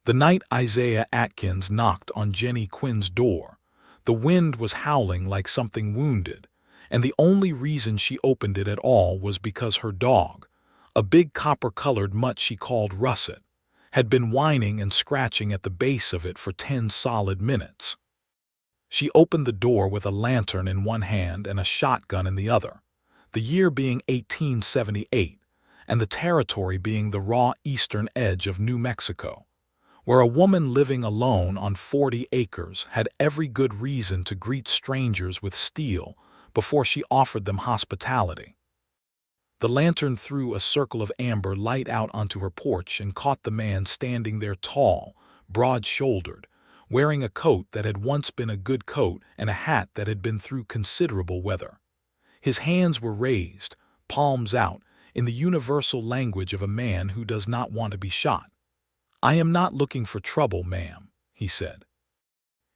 The night Isaiah Atkins knocked on Jennie Quinn's door, the wind was howling like something wounded, and the only reason she opened it at all was because her dog, a big copper-colored mutt she called Russet, had been whining and scratching at the base of it for 10 solid minutes. She opened the door with a lantern in one hand and a shotgun in the other, the year being 1878, and the territory being the raw eastern edge of New Mexico, where a woman living alone on 40 acres had every good reason to greet strangers with steel before she offered them hospitality. The lantern threw a circle of amber light out onto her porch and caught the man standing there tall, broad-shouldered, wearing a coat that had once been a good coat and a hat that had been through considerable weather. His hands were raised, palms out, in the universal language of a man who does not want to be shot. "I am not looking for trouble, ma'am," he said.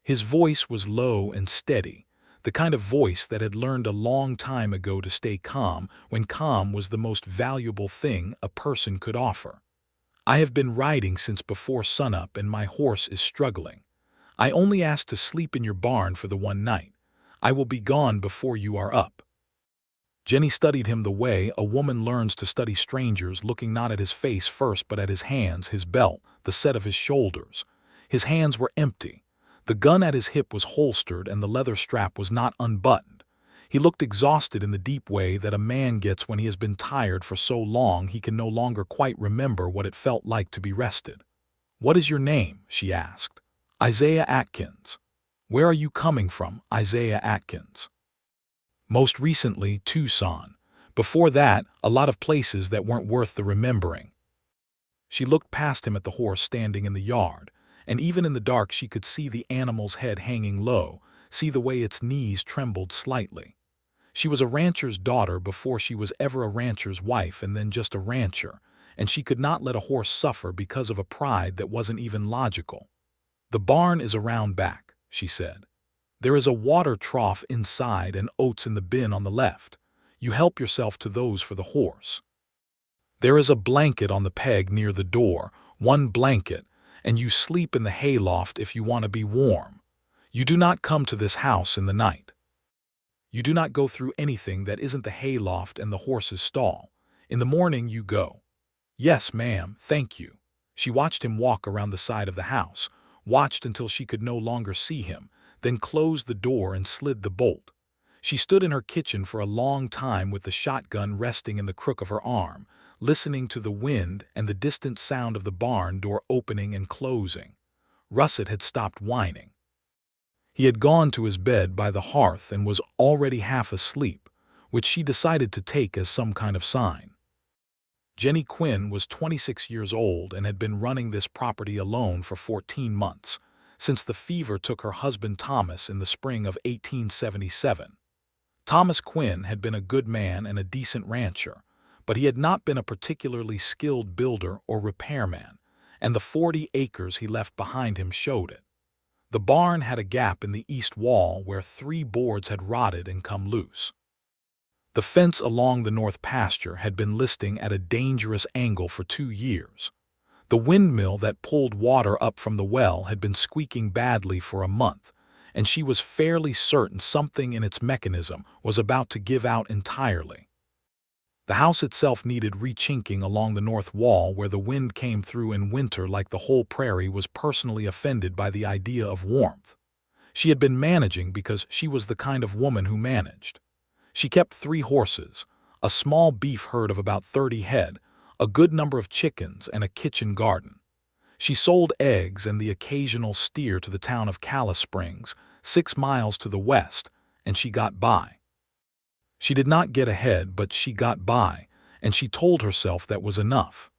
His voice was low and steady, the kind of voice that had learned a long time ago to stay calm when calm was the most valuable thing a person could offer. "I have been riding since before sunup and my horse is struggling. I only asked to sleep in your barn for the one night. I will be gone before you are up." Jennie studied him the way a woman learns to study strangers, looking not at his face first but at his hands, his belt, the set of his shoulders. His hands were empty. The gun at his hip was holstered and the leather strap was not unbuttoned. He looked exhausted in the deep way that a man gets when he has been tired for so long he can no longer quite remember what it felt like to be rested. "What is your name?" she asked. "Isaiah Atkins." "Where are you coming from, Isaiah Atkins?" "Most recently, Tucson. Before that, a lot of places that weren't worth the remembering." She looked past him at the horse standing in the yard, and even in the dark she could see the animal's head hanging low, see the way its knees trembled slightly. She was a rancher's daughter before she was ever a rancher's wife and then just a rancher, and she could not let a horse suffer because of a pride that wasn't even logical. "The barn is around back," she said. "There is a water trough inside and oats in the bin on the left. You help yourself to those for the horse. There is a blanket on the peg near the door, one blanket, and you sleep in the hayloft if you want to be warm. You do not come to this house in the night. You do not go through anything that isn't the hayloft and the horse's stall. In the morning you go." "Yes, ma'am, thank you." She watched him walk around the side of the house, watched until she could no longer see him, then closed the door and slid the bolt. She stood in her kitchen for a long time with the shotgun resting in the crook of her arm, listening to the wind and the distant sound of the barn door opening and closing. Russet had stopped whining. He had gone to his bed by the hearth and was already half asleep, which she decided to take as some kind of sign. Jennie Quinn was 26 years old and had been running this property alone for 14 months, since the fever took her husband Thomas in the spring of 1877. Thomas Quinn had been a good man and a decent rancher, but he had not been a particularly skilled builder or repairman, and the 40 acres he left behind him showed it. The barn had a gap in the east wall where 3 boards had rotted and come loose. The fence along the north pasture had been listing at a dangerous angle for 2 years. The windmill that pulled water up from the well had been squeaking badly for a month, and she was fairly certain something in its mechanism was about to give out entirely. The house itself needed rechinking along the north wall where the wind came through in winter like the whole prairie was personally offended by the idea of warmth. She had been managing because she was the kind of woman who managed. She kept 3 horses, a small beef herd of about 30 head, a good number of chickens, and a kitchen garden. She sold eggs and the occasional steer to the town of Calice Springs, 6 miles to the west, and she got by. She did not get ahead, but she got by, and she told herself that was enough.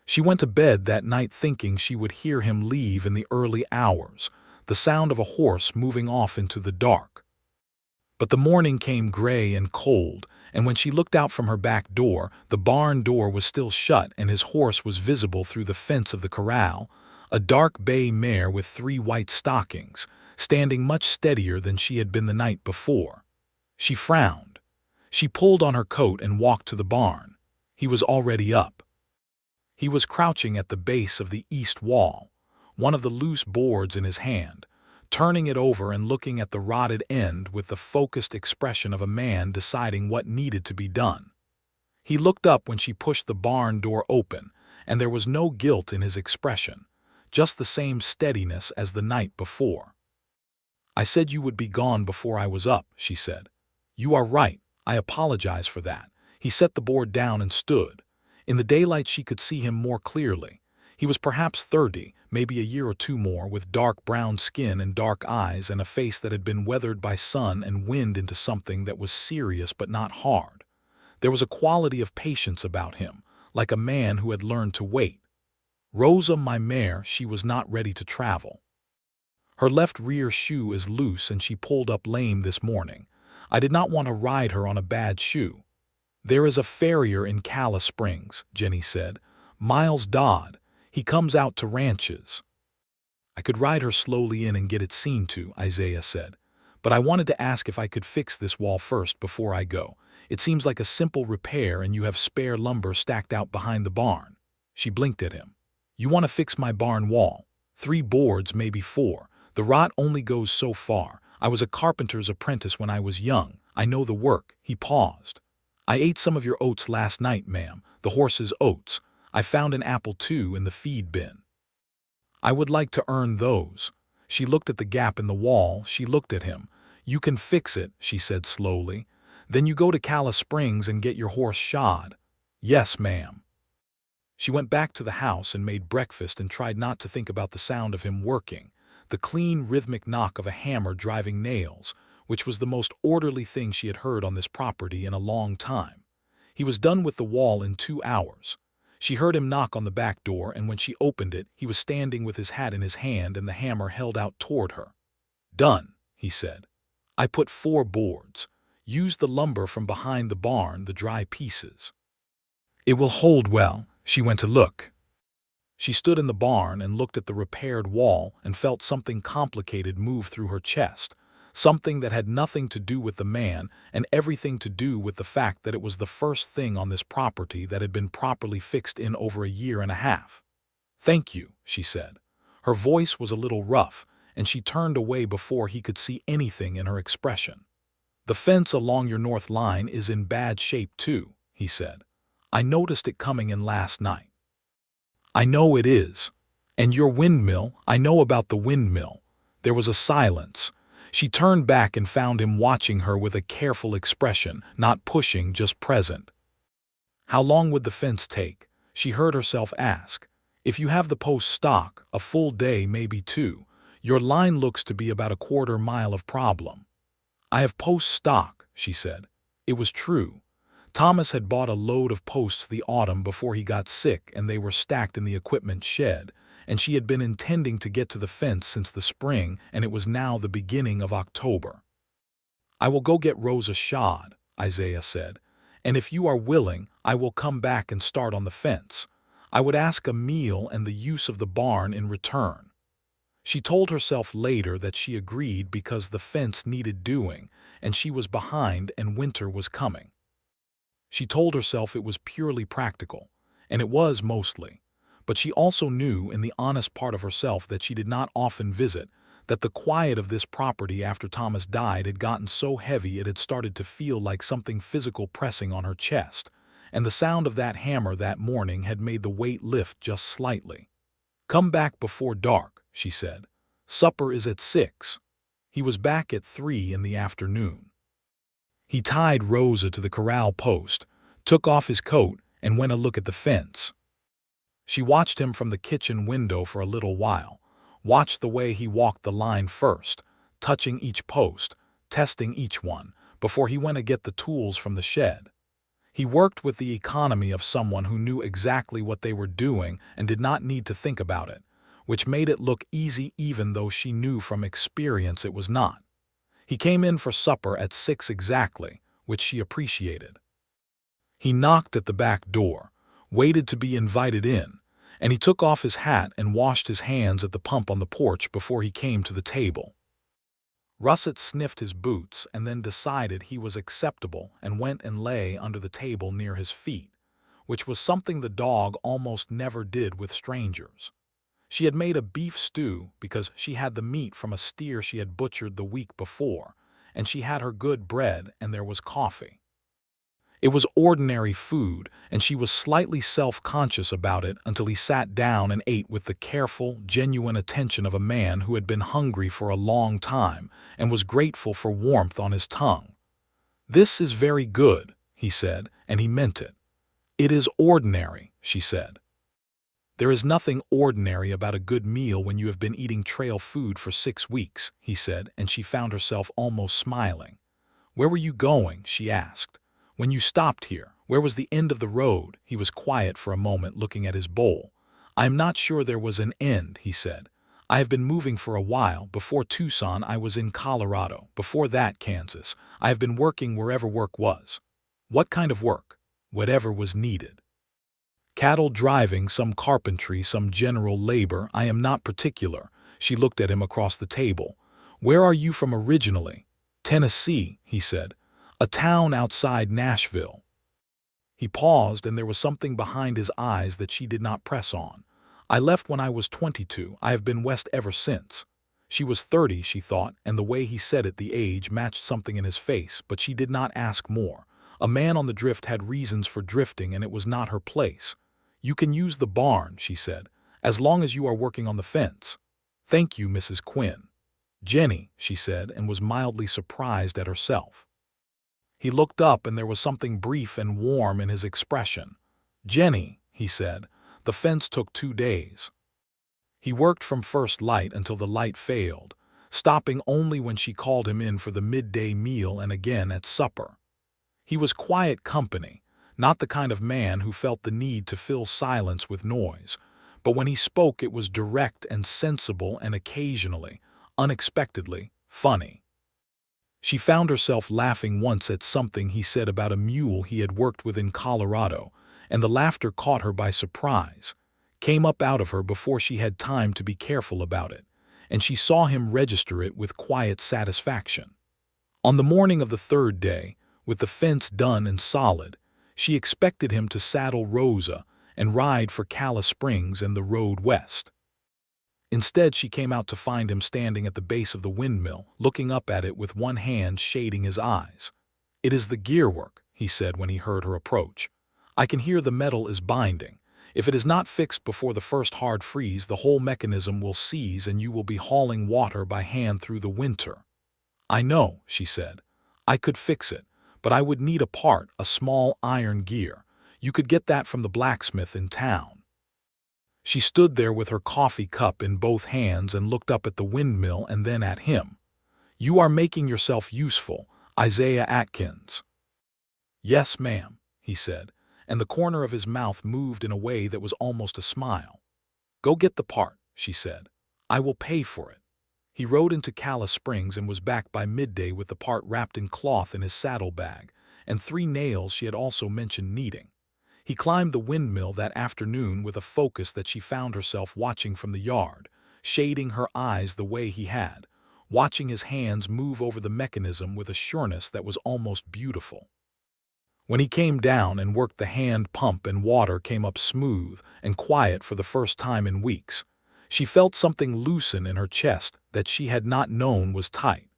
She went to bed that night thinking she would hear him leave in the early hours, the sound of a horse moving off into the dark. But the morning came gray and cold, and when she looked out from her back door, the barn door was still shut and his horse was visible through the fence of the corral, a dark bay mare with 3 white stockings, standing much steadier than she had been the night before. She frowned. She pulled on her coat and walked to the barn. He was already up. He was crouching at the base of the east wall, one of the loose boards in his hand, turning it over and looking at the rotted end with the focused expression of a man deciding what needed to be done. He looked up when she pushed the barn door open, and there was no guilt in his expression, just the same steadiness as the night before. "I said you would be gone before I was up," she said. "You are right. I apologize for that." He set the board down and stood. In the daylight she could see him more clearly. He was perhaps 30, maybe a year or two more, with dark brown skin and dark eyes and a face that had been weathered by sun and wind into something that was serious but not hard. There was a quality of patience about him, like a man who had learned to wait. "Rosa, my mare, she was not ready to travel. Her left rear shoe is loose and she pulled up lame this morning. I did not want to ride her on a bad shoe." "There is a farrier in Calla Springs," Jennie said. "Miles Dodd. He comes out to ranches." "I could ride her slowly in and get it seen to," Isaiah said. "But I wanted to ask if I could fix this wall first before I go. It seems like a simple repair and you have spare lumber stacked out behind the barn." She blinked at him. "You want to fix my barn wall? 3 boards, maybe 4. The rot only goes so far. I was a carpenter's apprentice when I was young. I know the work." He paused. "I ate some of your oats last night, ma'am, the horse's oats. I found an apple too in the feed bin. I would like to earn those." She looked at the gap in the wall. She looked at him. "You can fix it," she said slowly. "Then you go to Calla Springs and get your horse shod." "Yes, ma'am." She went back to the house and made breakfast and tried not to think about the sound of him working, the clean, rhythmic knock of a hammer driving nails, which was the most orderly thing she had heard on this property in a long time. He was done with the wall in 2 hours. She heard him knock on the back door, and when she opened it, he was standing with his hat in his hand and the hammer held out toward her. "Done," he said. "I put 4 boards. Used the lumber from behind the barn, the dry pieces. It will hold well." She went to look. She stood in the barn and looked at the repaired wall and felt something complicated move through her chest, something that had nothing to do with the man and everything to do with the fact that it was the first thing on this property that had been properly fixed in over a year and a half. "Thank you," she said. Her voice was a little rough, and she turned away before he could see anything in her expression. "The fence along your north line is in bad shape too," he said. "I noticed it coming in last night." "I know it is. And your windmill, I know about the windmill." There was a silence. She turned back and found him watching her with a careful expression, not pushing, just present. "How long would the fence take?" she heard herself ask. "If you have the post stock, a full day, maybe 2. Your line looks to be about a 1/4 mile of problem." "I have post stock," she said. It was true. Thomas had bought a load of posts the autumn before he got sick, and they were stacked in the equipment shed, and she had been intending to get to the fence since the spring, and it was now the beginning of October. "I will go get Rosa shod," Isaiah said, "and if you are willing, I will come back and start on the fence. I would ask a meal and the use of the barn in return." She told herself later that she agreed because the fence needed doing, and she was behind and winter was coming. She told herself it was purely practical, and it was mostly, but she also knew in the honest part of herself that she did not often visit, that the quiet of this property after Thomas died had gotten so heavy it had started to feel like something physical pressing on her chest, and the sound of that hammer that morning had made the weight lift just slightly. "Come back before dark," she said. "Supper is at 6. He was back at 3 in the afternoon. He tied Rosa to the corral post, took off his coat, and went a look at the fence. She watched him from the kitchen window for a little while, watched the way he walked the line first, touching each post, testing each one, before he went to get the tools from the shed. He worked with the economy of someone who knew exactly what they were doing and did not need to think about it, which made it look easy even though she knew from experience it was not. He came in for supper at 6 exactly, which she appreciated. He knocked at the back door, waited to be invited in, and he took off his hat and washed his hands at the pump on the porch before he came to the table. Russet sniffed his boots and then decided he was acceptable and went and lay under the table near his feet, which was something the dog almost never did with strangers. She had made a beef stew because she had the meat from a steer she had butchered the week before, and she had her good bread and there was coffee. It was ordinary food, and she was slightly self-conscious about it until he sat down and ate with the careful, genuine attention of a man who had been hungry for a long time and was grateful for warmth on his tongue. "This is very good," he said, and he meant it. "It is ordinary," she said. "There is nothing ordinary about a good meal when you have been eating trail food for 6 weeks," he said, and she found herself almost smiling. "Where were you going?" she asked. "When you stopped here, where was the end of the road?" He was quiet for a moment, looking at his bowl. "I am not sure there was an end," he said. "I have been moving for a while. Before Tucson, I was in Colorado. Before that, Kansas. I have been working wherever work was." "What kind of work?" "Whatever was needed. Cattle driving, some carpentry, some general labor. I am not particular." She looked at him across the table. "Where are you from originally?" "Tennessee," he said. "A town outside Nashville." He paused, and there was something behind his eyes that she did not press on. "I left when I was 22. I have been west ever since." She was 30, she thought, and the way he said it, the age, matched something in his face, but she did not ask more. A man on the drift had reasons for drifting, and it was not her place. "You can use the barn," she said, "as long as you are working on the fence." "Thank you, Mrs. Quinn." "Jennie," she said, and was mildly surprised at herself. He looked up, and there was something brief and warm in his expression. "Jennie," he said, "the fence took 2 days." He worked from first light until the light failed, stopping only when she called him in for the midday meal and again at supper. He was quiet company, not the kind of man who felt the need to fill silence with noise, but when he spoke it was direct and sensible and occasionally, unexpectedly, funny. She found herself laughing once at something he said about a mule he had worked with in Colorado, and the laughter caught her by surprise, came up out of her before she had time to be careful about it, and she saw him register it with quiet satisfaction. On the morning of the 3rd day, with the fence done and solid, she expected him to saddle Rosa and ride for Cala Springs and the road west. Instead, she came out to find him standing at the base of the windmill, looking up at it with one hand shading his eyes. "It is the gearwork," he said when he heard her approach. "I can hear the metal is binding. If it is not fixed before the first hard freeze, the whole mechanism will seize and you will be hauling water by hand through the winter." "I know," she said. "I could fix it, but I would need a part, a small iron gear. You could get that from the blacksmith in town." She stood there with her coffee cup in both hands and looked up at the windmill and then at him. "You are making yourself useful, Isaiah Atkins." "Yes, ma'am," he said, and the corner of his mouth moved in a way that was almost a smile. "Go get the part," she said. "I will pay for it." He rode into Cala Springs and was back by midday with the part wrapped in cloth in his saddlebag, and 3 nails she had also mentioned needing. He climbed the windmill that afternoon with a focus that she found herself watching from the yard, shading her eyes the way he had, watching his hands move over the mechanism with a sureness that was almost beautiful. When he came down and worked the hand pump and water came up smooth and quiet for the first time in weeks, she felt something loosen in her chest that she had not known was tight.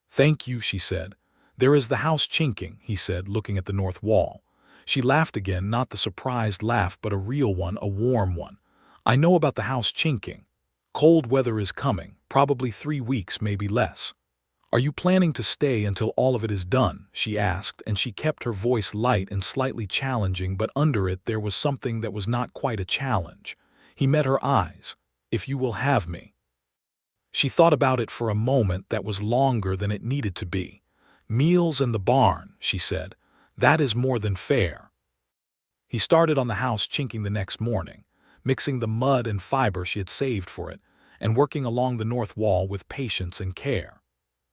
"Thank you," she said. "There is the house chinking," he said, looking at the north wall. She laughed again, not the surprised laugh, but a real one, a warm one. "I know about the house chinking. Cold weather is coming, probably 3 weeks, maybe less." "Are you planning to stay until all of it is done?" she asked, and she kept her voice light and slightly challenging, but under it there was something that was not quite a challenge. He met her eyes. "If you will have me." She thought about it for a moment that was longer than it needed to be. "Meals and the barn," she said. "That is more than fair." He started on the house chinking the next morning, mixing the mud and fiber she had saved for it, and working along the north wall with patience and care.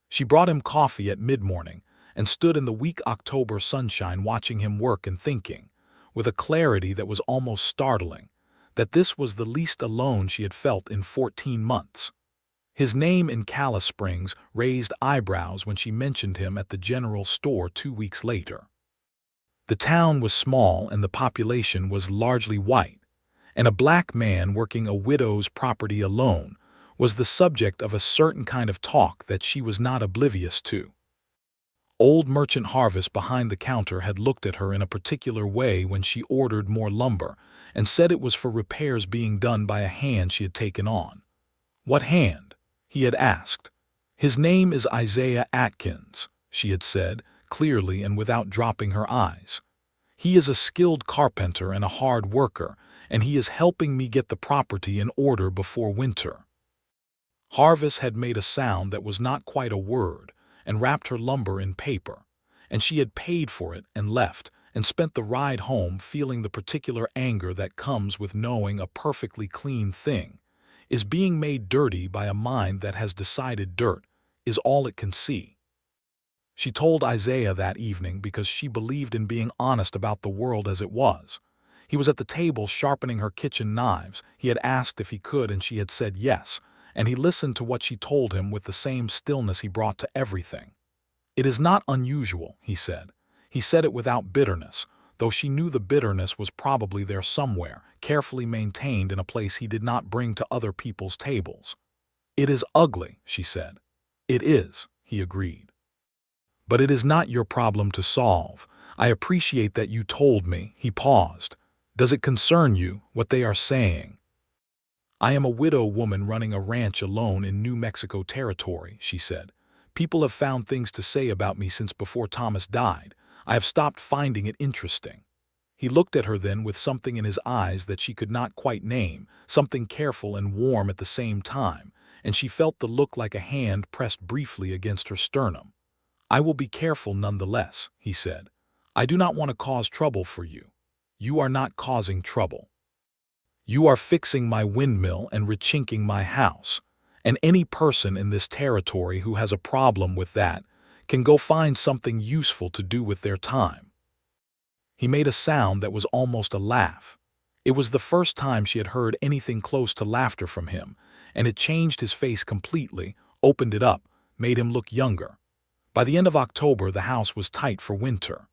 She brought him coffee at mid-morning, and stood in the weak October sunshine watching him work and thinking, with a clarity that was almost startling, that this was the least alone she had felt in 14 months. His name in Cala Springs raised eyebrows when she mentioned him at the general store 2 weeks later. The town was small and the population was largely white, and a black man working a widow's property alone was the subject of a certain kind of talk that she was not oblivious to. Old Merchant Harvest behind the counter had looked at her in a particular way when she ordered more lumber and said it was for repairs being done by a hand she had taken on. What hand? He had asked. His name is Isaiah Atkins, she had said, clearly and without dropping her eyes. He is a skilled carpenter and a hard worker, and he is helping me get the property in order before winter. Harvest had made a sound that was not quite a word and wrapped her lumber in paper, and she had paid for it and left and spent the ride home feeling the particular anger that comes with knowing a perfectly clean thing is being made dirty by a mind that has decided dirt is all it can see. She told Isaiah that evening because she believed in being honest about the world as it was. He was at the table sharpening her kitchen knives. He had asked if he could, and she had said yes, and he listened to what she told him with the same stillness he brought to everything. "It is not unusual," he said. He said it without bitterness, though she knew the bitterness was probably there somewhere, carefully maintained in a place he did not bring to other people's tables. "It is ugly," she said. "It is," he agreed. "But it is not your problem to solve. I appreciate that you told me." He paused. "Does it concern you, what they are saying?" "I am a widow woman running a ranch alone in New Mexico territory," she said. "People have found things to say about me since before Thomas died. I have stopped finding it interesting." He looked at her then with something in his eyes that she could not quite name, something careful and warm at the same time, and she felt the look like a hand pressed briefly against her sternum. "I will be careful nonetheless," he said. "I do not want to cause trouble for you." "You are not causing trouble. You are fixing my windmill and rechinking my house, and any person in this territory who has a problem with that can go find something useful to do with their time." He made a sound that was almost a laugh. It was the first time she had heard anything close to laughter from him, and it changed his face completely, opened it up, made him look younger. By the end of October, the house was tight for winter.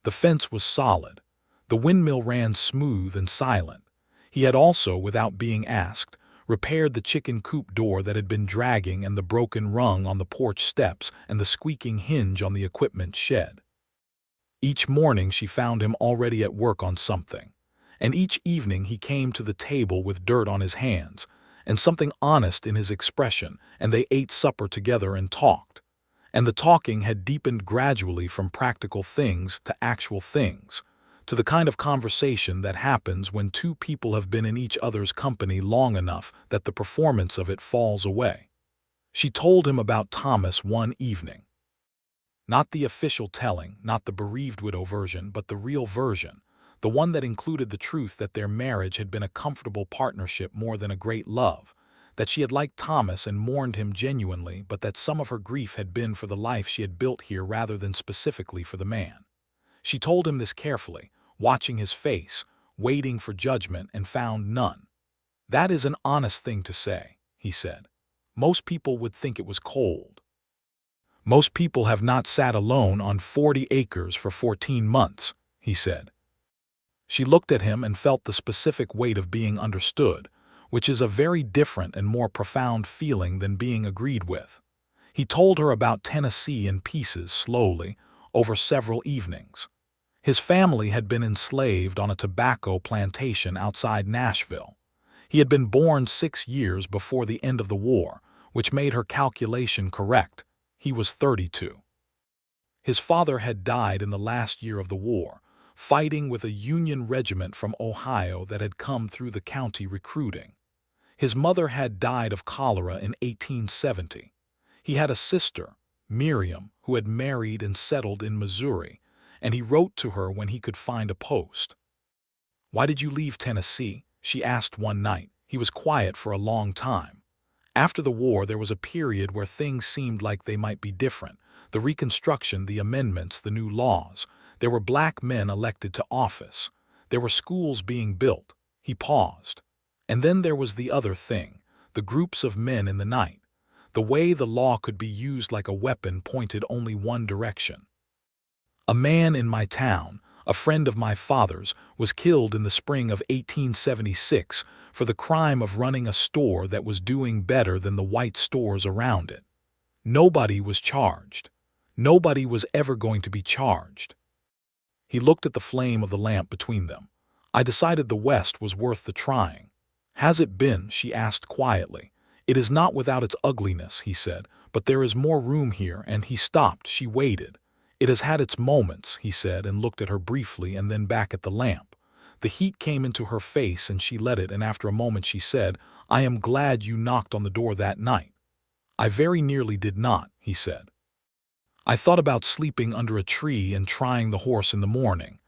The fence was solid. The windmill ran smooth and silent. He had also, without being asked, repaired the chicken coop door that had been dragging and the broken rung on the porch steps and the squeaking hinge on the equipment shed. Each morning she found him already at work on something, and each evening he came to the table with dirt on his hands and something honest in his expression, and they ate supper together and talked. And the talking had deepened gradually from practical things to actual things, to the kind of conversation that happens when two people have been in each other's company long enough that the performance of it falls away. She told him about Thomas one evening. Not the official telling, not the bereaved widow version, but the real version, the one that included the truth that their marriage had been a comfortable partnership more than a great love, that she had liked Thomas and mourned him genuinely, but that some of her grief had been for the life she had built here rather than specifically for the man. She told him this carefully, watching his face, waiting for judgment, and found none. "That is an honest thing to say," he said. "Most people would think it was cold. Most people have not sat alone on 40 acres for 14 months, he said. She looked at him and felt the specific weight of being understood, which is a very different and more profound feeling than being agreed with. He told her about Tennessee in pieces slowly, over several evenings. His family had been enslaved on a tobacco plantation outside Nashville. He had been born 6 years before the end of the war, which made her calculation correct. He was 32. His father had died in the last year of the war, fighting with a Union regiment from Ohio that had come through the county recruiting. His mother had died of cholera in 1870. He had a sister, Miriam, who had married and settled in Missouri, and he wrote to her when he could find a post. "Why did you leave Tennessee?" she asked one night. He was quiet for a long time. After the war, there was a period where things seemed like they might be different. The Reconstruction, the amendments, the new laws. There were black men elected to office. There were schools being built. He paused. And then there was the other thing, the groups of men in the night. The way the law could be used like a weapon pointed only one direction. "A man in my town, a friend of my father's, was killed in the spring of 1876 for the crime of running a store that was doing better than the white stores around it. Nobody was charged. Nobody was ever going to be charged. He looked at the flame of the lamp between them. I decided the West was worth the trying. Has it been? She asked quietly. It is not without its ugliness, he said, but there is more room here, and he stopped. She waited. It has had its moments, he said, and looked at her briefly and then back at the lamp. The heat came into her face and she let it, and after a moment she said, I am glad you knocked on the door that night. I very nearly did not, he said. I thought about sleeping under a tree and trying the horse in the morning.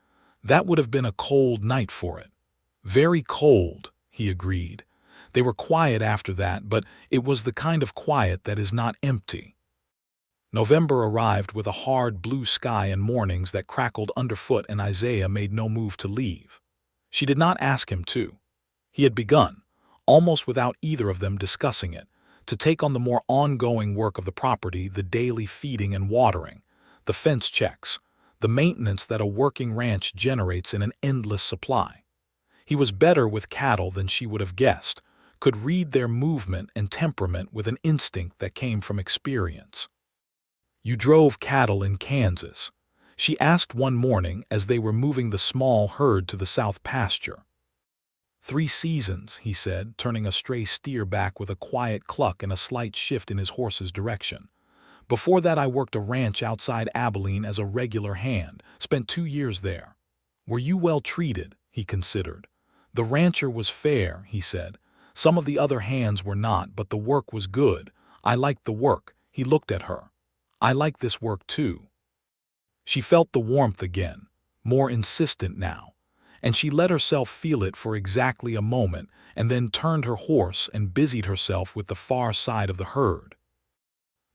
That would have been a cold night for it. Very cold, he agreed. They were quiet after that, but it was the kind of quiet that is not empty. November arrived with a hard blue sky and mornings that crackled underfoot, and Isaiah made no move to leave. She did not ask him to. He had begun, almost without either of them discussing it, to take on the more ongoing work of the property, the daily feeding and watering, the fence checks, the maintenance that a working ranch generates in an endless supply. He was better with cattle than she would have guessed, could read their movement and temperament with an instinct that came from experience. You drove cattle in Kansas? She asked one morning as they were moving the small herd to the south pasture. 3 seasons, he said, turning a stray steer back with a quiet cluck and a slight shift in his horse's direction. Before that I worked a ranch outside Abilene as a regular hand, spent 2 years there. Were you well treated? He considered. The rancher was fair, he said. Some of the other hands were not, but the work was good. I liked the work. He looked at her. I like this work too. She felt the warmth again, more insistent now, and she let herself feel it for exactly a moment and then turned her horse and busied herself with the far side of the herd.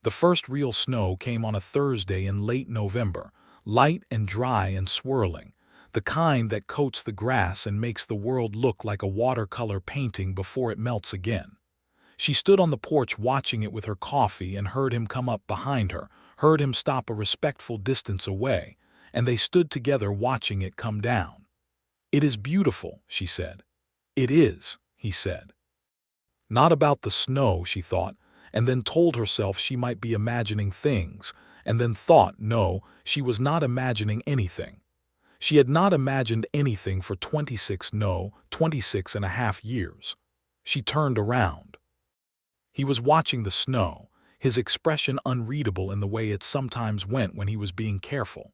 The first real snow came on a Thursday in late November, light and dry and swirling, the kind that coats the grass and makes the world look like a watercolor painting before it melts again. She stood on the porch watching it with her coffee and heard him come up behind her, heard him stop a respectful distance away, and they stood together watching it come down. It is beautiful, she said. It is, he said. Not about the snow, she thought, and then told herself she might be imagining things, and then thought, no, she was not imagining anything. She had not imagined anything for 26 and a half years. She turned around. He was watching the snow, his expression unreadable in the way it sometimes went when he was being careful.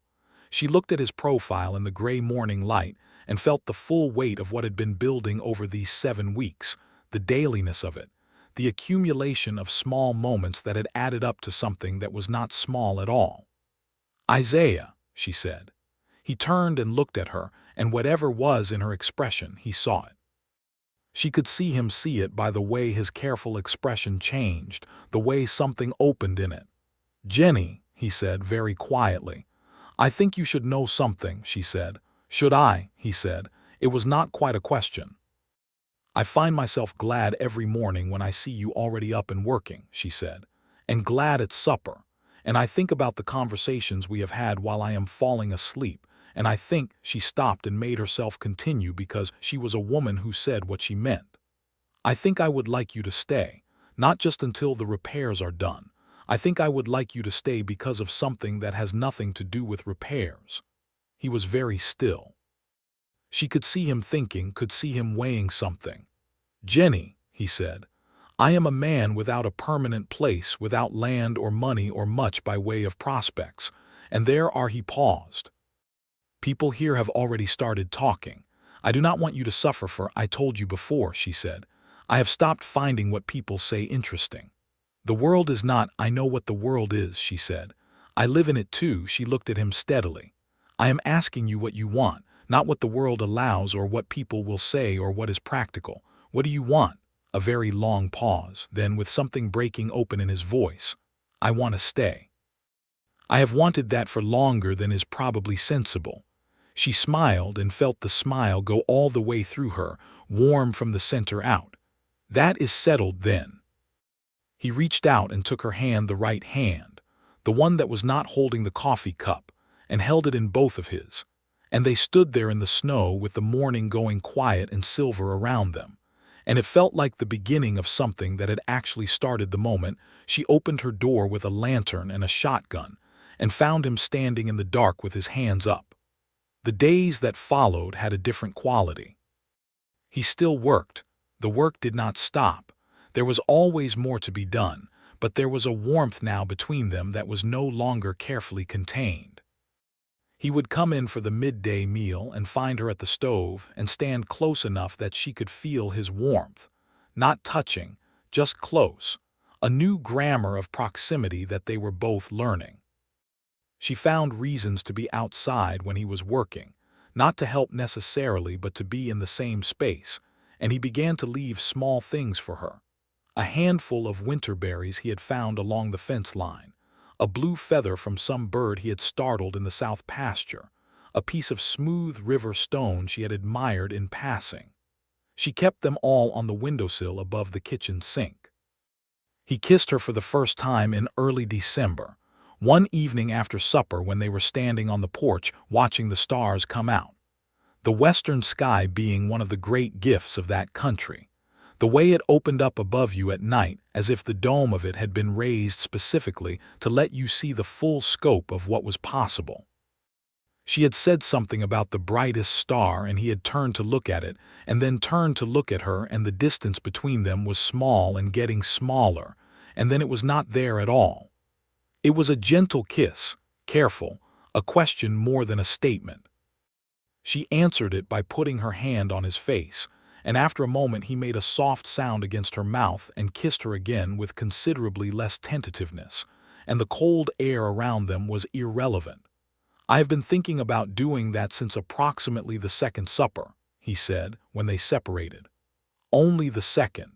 She looked at his profile in the gray morning light and felt the full weight of what had been building over these 7 weeks, the dailiness of it, the accumulation of small moments that had added up to something that was not small at all. Isaiah, she said. He turned and looked at her, and whatever was in her expression, he saw it. She could see him see it by the way his careful expression changed, the way something opened in it. Jennie, he said very quietly. I think you should know something, she said. Should I? He said. It was not quite a question. I find myself glad every morning when I see you already up and working, she said, and glad at supper. And I think about the conversations we have had while I am falling asleep, and I think she stopped and made herself continue because she was a woman who said what she meant. I think I would like you to stay, not just until the repairs are done. I think I would like you to stay because of something that has nothing to do with repairs. He was very still. She could see him thinking, could see him weighing something. Jennie, he said, I am a man without a permanent place, without land or money or much by way of prospects, and there are he paused. People here have already started talking. I do not want you to suffer for I told you before, she said. I have stopped finding what people say interesting. The world is not, I know what the world is, she said. I live in it too, she looked at him steadily. I am asking you what you want, not what the world allows or what people will say or what is practical. What do you want? A very long pause, then with something breaking open in his voice. I want to stay. I have wanted that for longer than is probably sensible. She smiled and felt the smile go all the way through her, warm from the center out. That is settled then. He reached out and took her hand, the right hand, the one that was not holding the coffee cup, and held it in both of his. and they stood there in the snow with the morning going quiet and silver around them. And it felt like the beginning of something that had actually started the moment she opened her door with a lantern and a shotgun and found him standing in the dark with his hands up. The days that followed had a different quality. He still worked. The work did not stop. There was always more to be done, but there was a warmth now between them that was no longer carefully contained. He would come in for the midday meal and find her at the stove and stand close enough that she could feel his warmth. Not touching, just close. A new grammar of proximity that they were both learning. She found reasons to be outside when he was working, not to help necessarily but to be in the same space, and he began to leave small things for her. A handful of winter berries he had found along the fence line, a blue feather from some bird he had startled in the south pasture, a piece of smooth river stone she had admired in passing. She kept them all on the windowsill above the kitchen sink. He kissed her for the first time in early December, one evening after supper when they were standing on the porch watching the stars come out. The western sky being one of the great gifts of that country. The way it opened up above you at night as if the dome of it had been raised specifically to let you see the full scope of what was possible. She had said something about the brightest star and he had turned to look at it and then turned to look at her and the distance between them was small and getting smaller, and then it was not there at all. It was a gentle kiss, careful, a question more than a statement. She answered it by putting her hand on his face, and after a moment he made a soft sound against her mouth and kissed her again with considerably less tentativeness, and the cold air around them was irrelevant. "I have been thinking about doing that since approximately the second supper," he said, when they separated. "Only the second."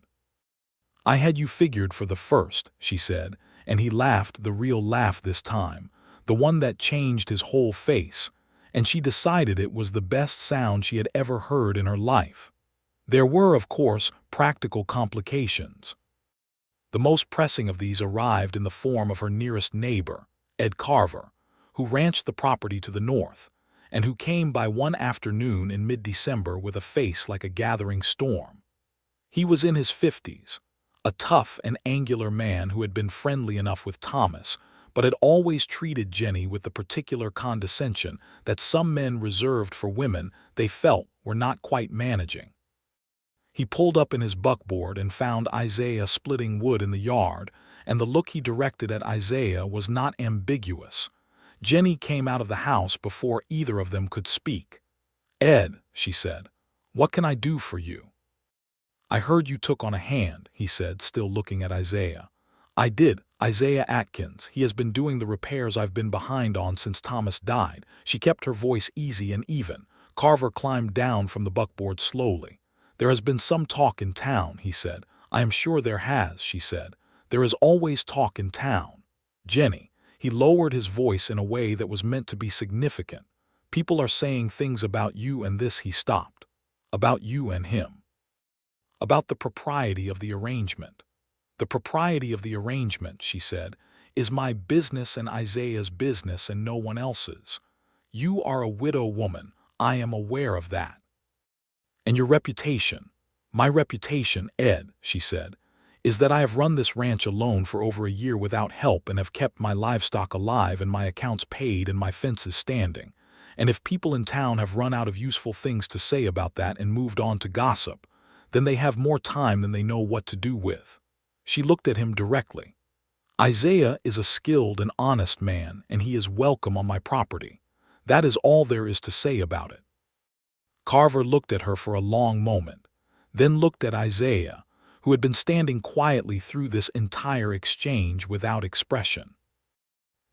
"I had you figured for the first," she said, and he laughed, the real laugh this time, the one that changed his whole face, and she decided it was the best sound she had ever heard in her life. There were, of course, practical complications. The most pressing of these arrived in the form of her nearest neighbor, Ed Carver, who ranched the property to the north, and who came by one afternoon in mid-December with a face like a gathering storm. He was in his 50s, a tough and angular man who had been friendly enough with Thomas, but had always treated Jennie with the particular condescension that some men reserved for women they felt were not quite managing. He pulled up in his buckboard and found Isaiah splitting wood in the yard, and the look he directed at Isaiah was not ambiguous. Jennie came out of the house before either of them could speak. "Ed," she said, "what can I do for you?" "I heard you took on a hand," he said, still looking at Isaiah. "I did. Isaiah Atkins. He has been doing the repairs I've been behind on since Thomas died." She kept her voice easy and even. Carver climbed down from the buckboard slowly. "There has been some talk in town," he said. "I am sure there has," she said. "There is always talk in town. Jennie." He lowered his voice in a way that was meant to be significant. "People are saying things about you and this." He stopped. "About you and him. About the propriety of the arrangement." "The propriety of the arrangement," she said, "is my business and Isaiah's business and no one else's. You are a widow woman, I am aware of that. And your reputation." "My reputation, Ed," she said, "is that I have run this ranch alone for over a year without help and have kept my livestock alive and my accounts paid and my fences standing. And if people in town have run out of useful things to say about that and moved on to gossip, then they have more time than they know what to do with." She looked at him directly. "Isaiah is a skilled and honest man, and he is welcome on my property. That is all there is to say about it." Carver looked at her for a long moment, then looked at Isaiah, who had been standing quietly through this entire exchange without expression.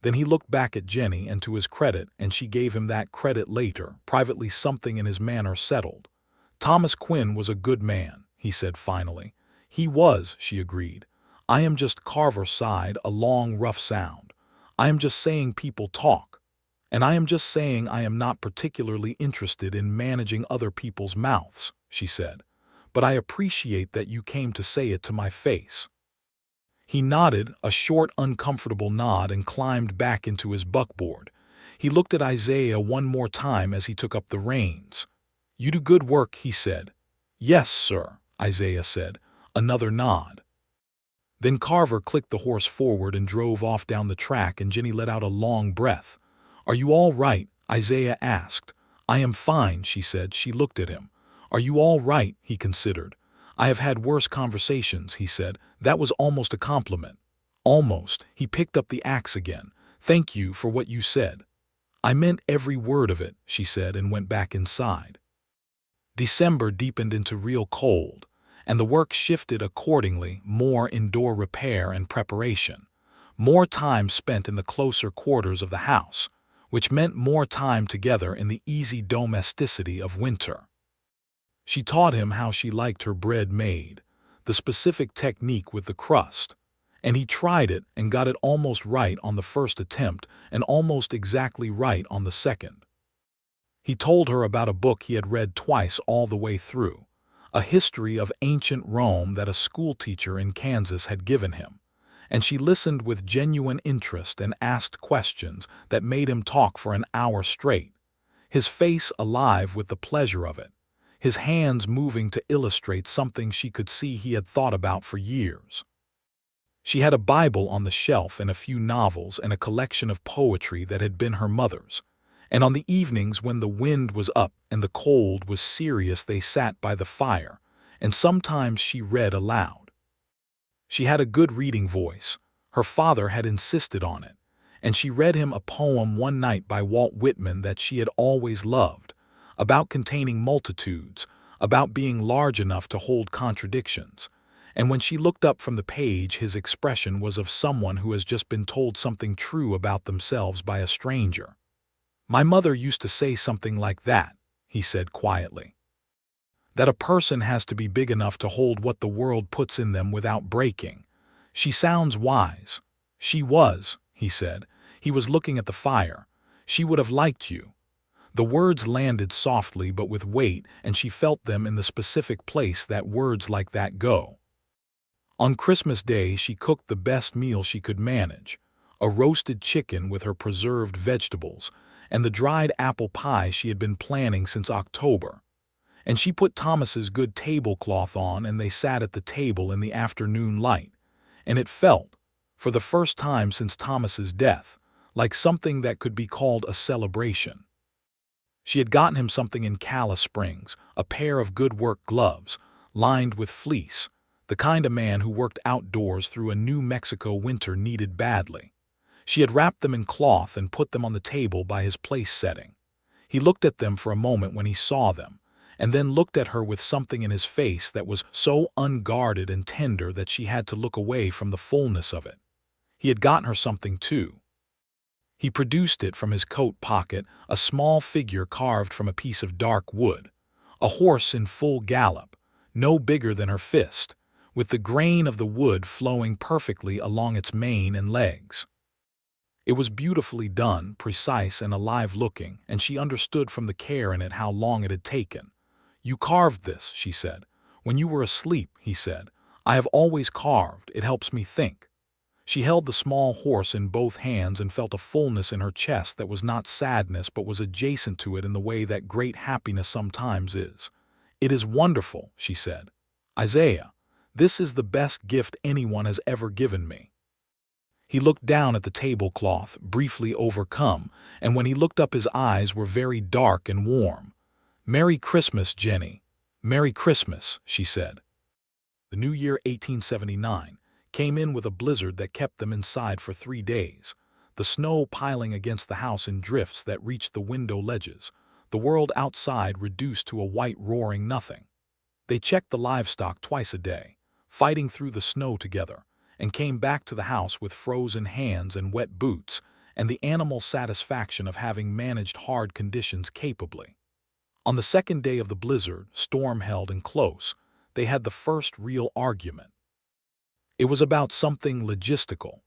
Then he looked back at Jennie, and to his credit, and she gave him that credit later, privately something in his manner settled. "Thomas Quinn was a good man," he said finally. "He was," she agreed. "I am just," Carver sighed, a long, rough sound. "I am just saying people talk. And I am just saying I am not particularly interested in managing other people's mouths," she said. "But I appreciate that you came to say it to my face." He nodded, a short, uncomfortable nod, and climbed back into his buckboard. He looked at Isaiah one more time as he took up the reins. "You do good work," he said. "Yes, sir," Isaiah said. Another nod. Then Carver clicked the horse forward and drove off down the track, and Jennie let out a long breath. "Are you all right?" Isaiah asked. "I am fine," she said. She looked at him. "Are you all right?" He considered. "I have had worse conversations," he said. That was almost a compliment. Almost. He picked up the axe again. "Thank you for what you said." "I meant every word of it," she said, and went back inside. December deepened into real cold, and the work shifted accordingly, more indoor repair and preparation, more time spent in the closer quarters of the house, which meant more time together in the easy domesticity of winter. She taught him how she liked her bread made, the specific technique with the crust, and he tried it and got it almost right on the first attempt and almost exactly right on the second. He told her about a book he had read twice all the way through, a history of ancient Rome that a schoolteacher in Kansas had given him, and she listened with genuine interest and asked questions that made him talk for an hour straight, his face alive with the pleasure of it, his hands moving to illustrate something she could see he had thought about for years. She had a Bible on the shelf and a few novels and a collection of poetry that had been her mother's, and on the evenings when the wind was up and the cold was serious they sat by the fire, and sometimes she read aloud. She had a good reading voice. Her father had insisted on it, and she read him a poem one night by Walt Whitman that she had always loved, about containing multitudes, about being large enough to hold contradictions. And when she looked up from the page, his expression was of someone who has just been told something true about themselves by a stranger. "My mother used to say something like that," he said quietly. "That a person has to be big enough to hold what the world puts in them without breaking. She sounds wise." "She was," he said. He was looking at the fire. "She would have liked you." The words landed softly but with weight, and she felt them in the specific place that words like that go. On Christmas Day she cooked the best meal she could manage, a roasted chicken with her preserved vegetables, and the dried apple pie she had been planning since October. And she put Thomas's good tablecloth on, and they sat at the table in the afternoon light, and it felt, for the first time since Thomas's death, like something that could be called a celebration. She had gotten him something in Calla Springs, a pair of good work gloves, lined with fleece, the kind a man who worked outdoors through a New Mexico winter needed badly. She had wrapped them in cloth and put them on the table by his place setting. He looked at them for a moment when he saw them, and then looked at her with something in his face that was so unguarded and tender that she had to look away from the fullness of it. He had gotten her something too. He produced it from his coat pocket, a small figure carved from a piece of dark wood, a horse in full gallop, no bigger than her fist, with the grain of the wood flowing perfectly along its mane and legs. It was beautifully done, precise and alive-looking, and she understood from the care in it how long it had taken. "You carved this," she said. "When you were asleep," he said. "I have always carved. It helps me think." She held the small horse in both hands and felt a fullness in her chest that was not sadness but was adjacent to it in the way that great happiness sometimes is. "It is wonderful," she said. "Isaiah, this is the best gift anyone has ever given me." He looked down at the tablecloth, briefly overcome, and when he looked up his eyes were very dark and warm. "Merry Christmas, Jennie." "Merry Christmas," she said. The new year 1879 came in with a blizzard that kept them inside for 3 days, the snow piling against the house in drifts that reached the window ledges, the world outside reduced to a white roaring nothing. They checked the livestock twice a day, fighting through the snow together, and came back to the house with frozen hands and wet boots, and the animal satisfaction of having managed hard conditions capably. On the second day of the blizzard, storm-held and close, they had the first real argument. It was about something logistical.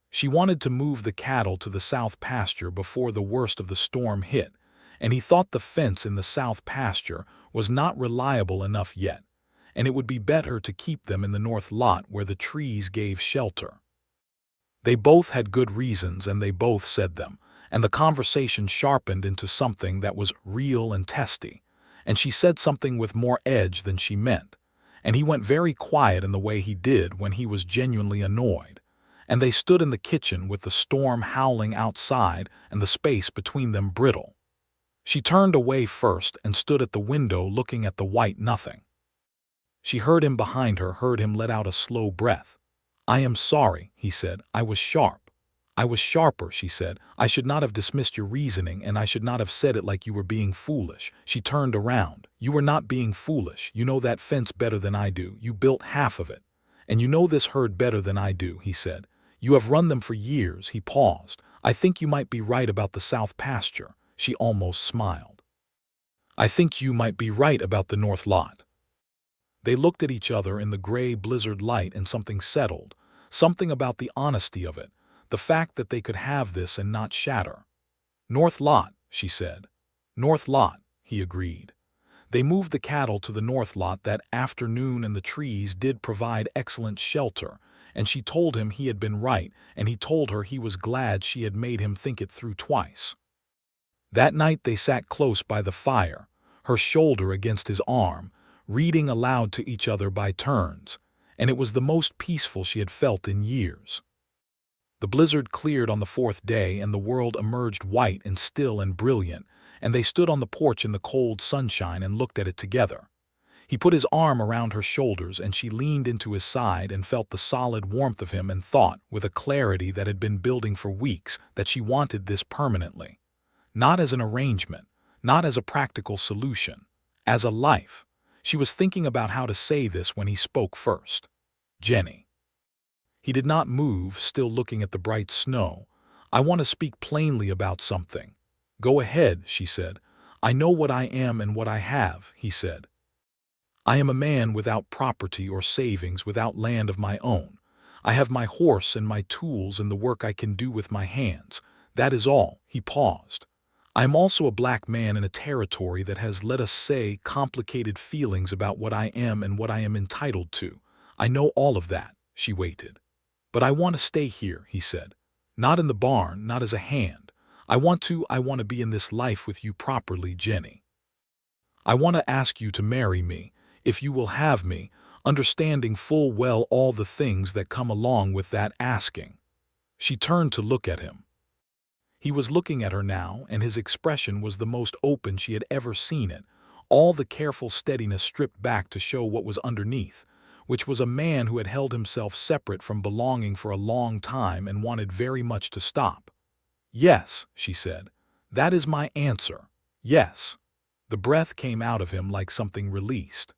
She wanted to move the cattle to the south pasture before the worst of the storm hit, and he thought the fence in the south pasture was not reliable enough yet, and it would be better to keep them in the north lot where the trees gave shelter. They both had good reasons, and they both said them, and the conversation sharpened into something that was real and testy, and she said something with more edge than she meant, and he went very quiet in the way he did when he was genuinely annoyed, and they stood in the kitchen with the storm howling outside and the space between them brittle. She turned away first and stood at the window looking at the white nothing. She heard him behind her, heard him let out a slow breath. "I am sorry," he said. "I was sharp." "I was sharper," she said. "I should not have dismissed your reasoning, and I should not have said it like you were being foolish." She turned around. "You were not being foolish. You know that fence better than I do. You built half of it. And you know this herd better than I do," he said. "You have run them for years." He paused. "I think you might be right about the south pasture." She almost smiled. "I think you might be right about the north lot." They looked at each other in the gray blizzard light, and something settled, something about the honesty of it, the fact that they could have this and not shatter. "North lot," she said. "North lot," he agreed. They moved the cattle to the north lot that afternoon, and the trees did provide excellent shelter, and she told him he had been right, and he told her he was glad she had made him think it through twice. That night they sat close by the fire, her shoulder against his arm, reading aloud to each other by turns, and it was the most peaceful she had felt in years. The blizzard cleared on the fourth day, and the world emerged white and still and brilliant, and they stood on the porch in the cold sunshine and looked at it together. He put his arm around her shoulders, and she leaned into his side and felt the solid warmth of him, and thought, with a clarity that had been building for weeks, that she wanted this permanently. Not as an arrangement, not as a practical solution, as a life. She was thinking about how to say this when he spoke first. "Jennie." He did not move, still looking at the bright snow. "I want to speak plainly about something." "Go ahead," she said. "I know what I am and what I have," he said. "I am a man without property or savings, without land of my own. I have my horse and my tools and the work I can do with my hands. That is all." He paused. "I am also a black man in a territory that has, let us say, complicated feelings about what I am and what I am entitled to. I know all of that." She waited. "But I want to stay here," he said. "Not in the barn, not as a hand. I want to be in this life with you properly, Jennie. I want to ask you to marry me, if you will have me, understanding full well all the things that come along with that asking." She turned to look at him. He was looking at her now, and his expression was the most open she had ever seen it, all the careful steadiness stripped back to show what was underneath, which was a man who had held himself separate from belonging for a long time and wanted very much to stop. "Yes," she said. "That is my answer. Yes." The breath came out of him like something released.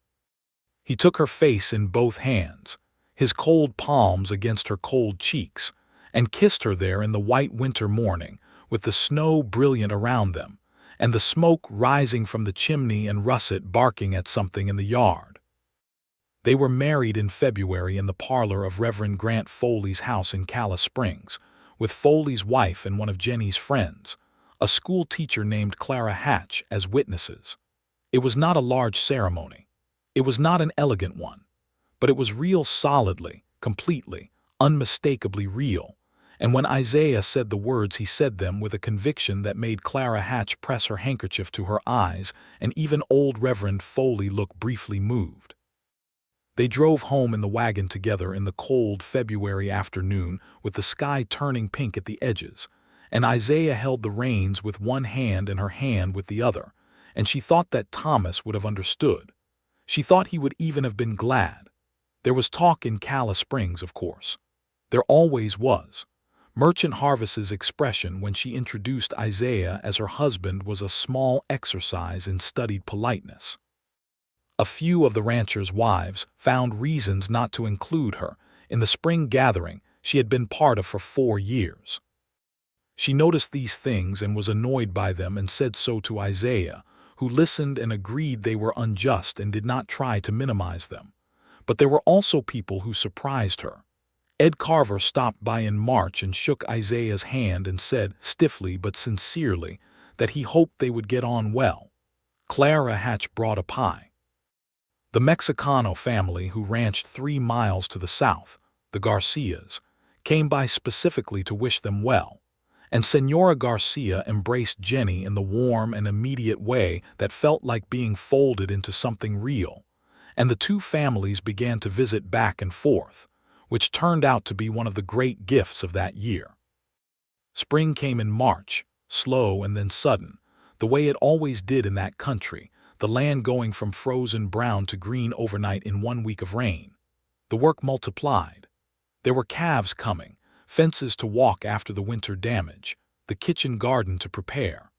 He took her face in both hands, his cold palms against her cold cheeks, and kissed her there in the white winter morning, with the snow brilliant around them, and the smoke rising from the chimney and Russet barking at something in the yard. They were married in February in the parlor of Reverend Grant Foley's house in Calla Springs, with Foley's wife and one of Jennie's friends, a school teacher named Clara Hatch, as witnesses. It was not a large ceremony. It was not an elegant one. But it was real, solidly, completely, unmistakably real. And when Isaiah said the words, he said them with a conviction that made Clara Hatch press her handkerchief to her eyes, and even old Reverend Foley looked briefly moved. They drove home in the wagon together in the cold February afternoon, with the sky turning pink at the edges, and Isaiah held the reins with one hand and her hand with the other, and she thought that Thomas would have understood. She thought he would even have been glad. There was talk in Calla Springs, of course. There always was. Merchant Harvest's expression when she introduced Isaiah as her husband was a small exercise in studied politeness. A few of the ranchers' wives found reasons not to include her in the spring gathering she had been part of for 4 years. She noticed these things and was annoyed by them, and said so to Isaiah, who listened and agreed they were unjust and did not try to minimize them. But there were also people who surprised her. Ed Carver stopped by in March and shook Isaiah's hand and said, stiffly but sincerely, that he hoped they would get on well. Clara Hatch brought a pie. The Mexicano family, who ranched 3 miles to the south, the Garcias, came by specifically to wish them well, And Senora Garcia embraced Jenny in the warm and immediate way that felt like being folded into something real, and the two families began to visit back and forth, which turned out to be one of the great gifts of that year. Spring came in March, slow and then sudden, the way it always did in that country, the land going from frozen brown to green overnight in 1 week of rain. The work multiplied. There were calves coming, fences to walk after the winter damage, the kitchen garden to prepare.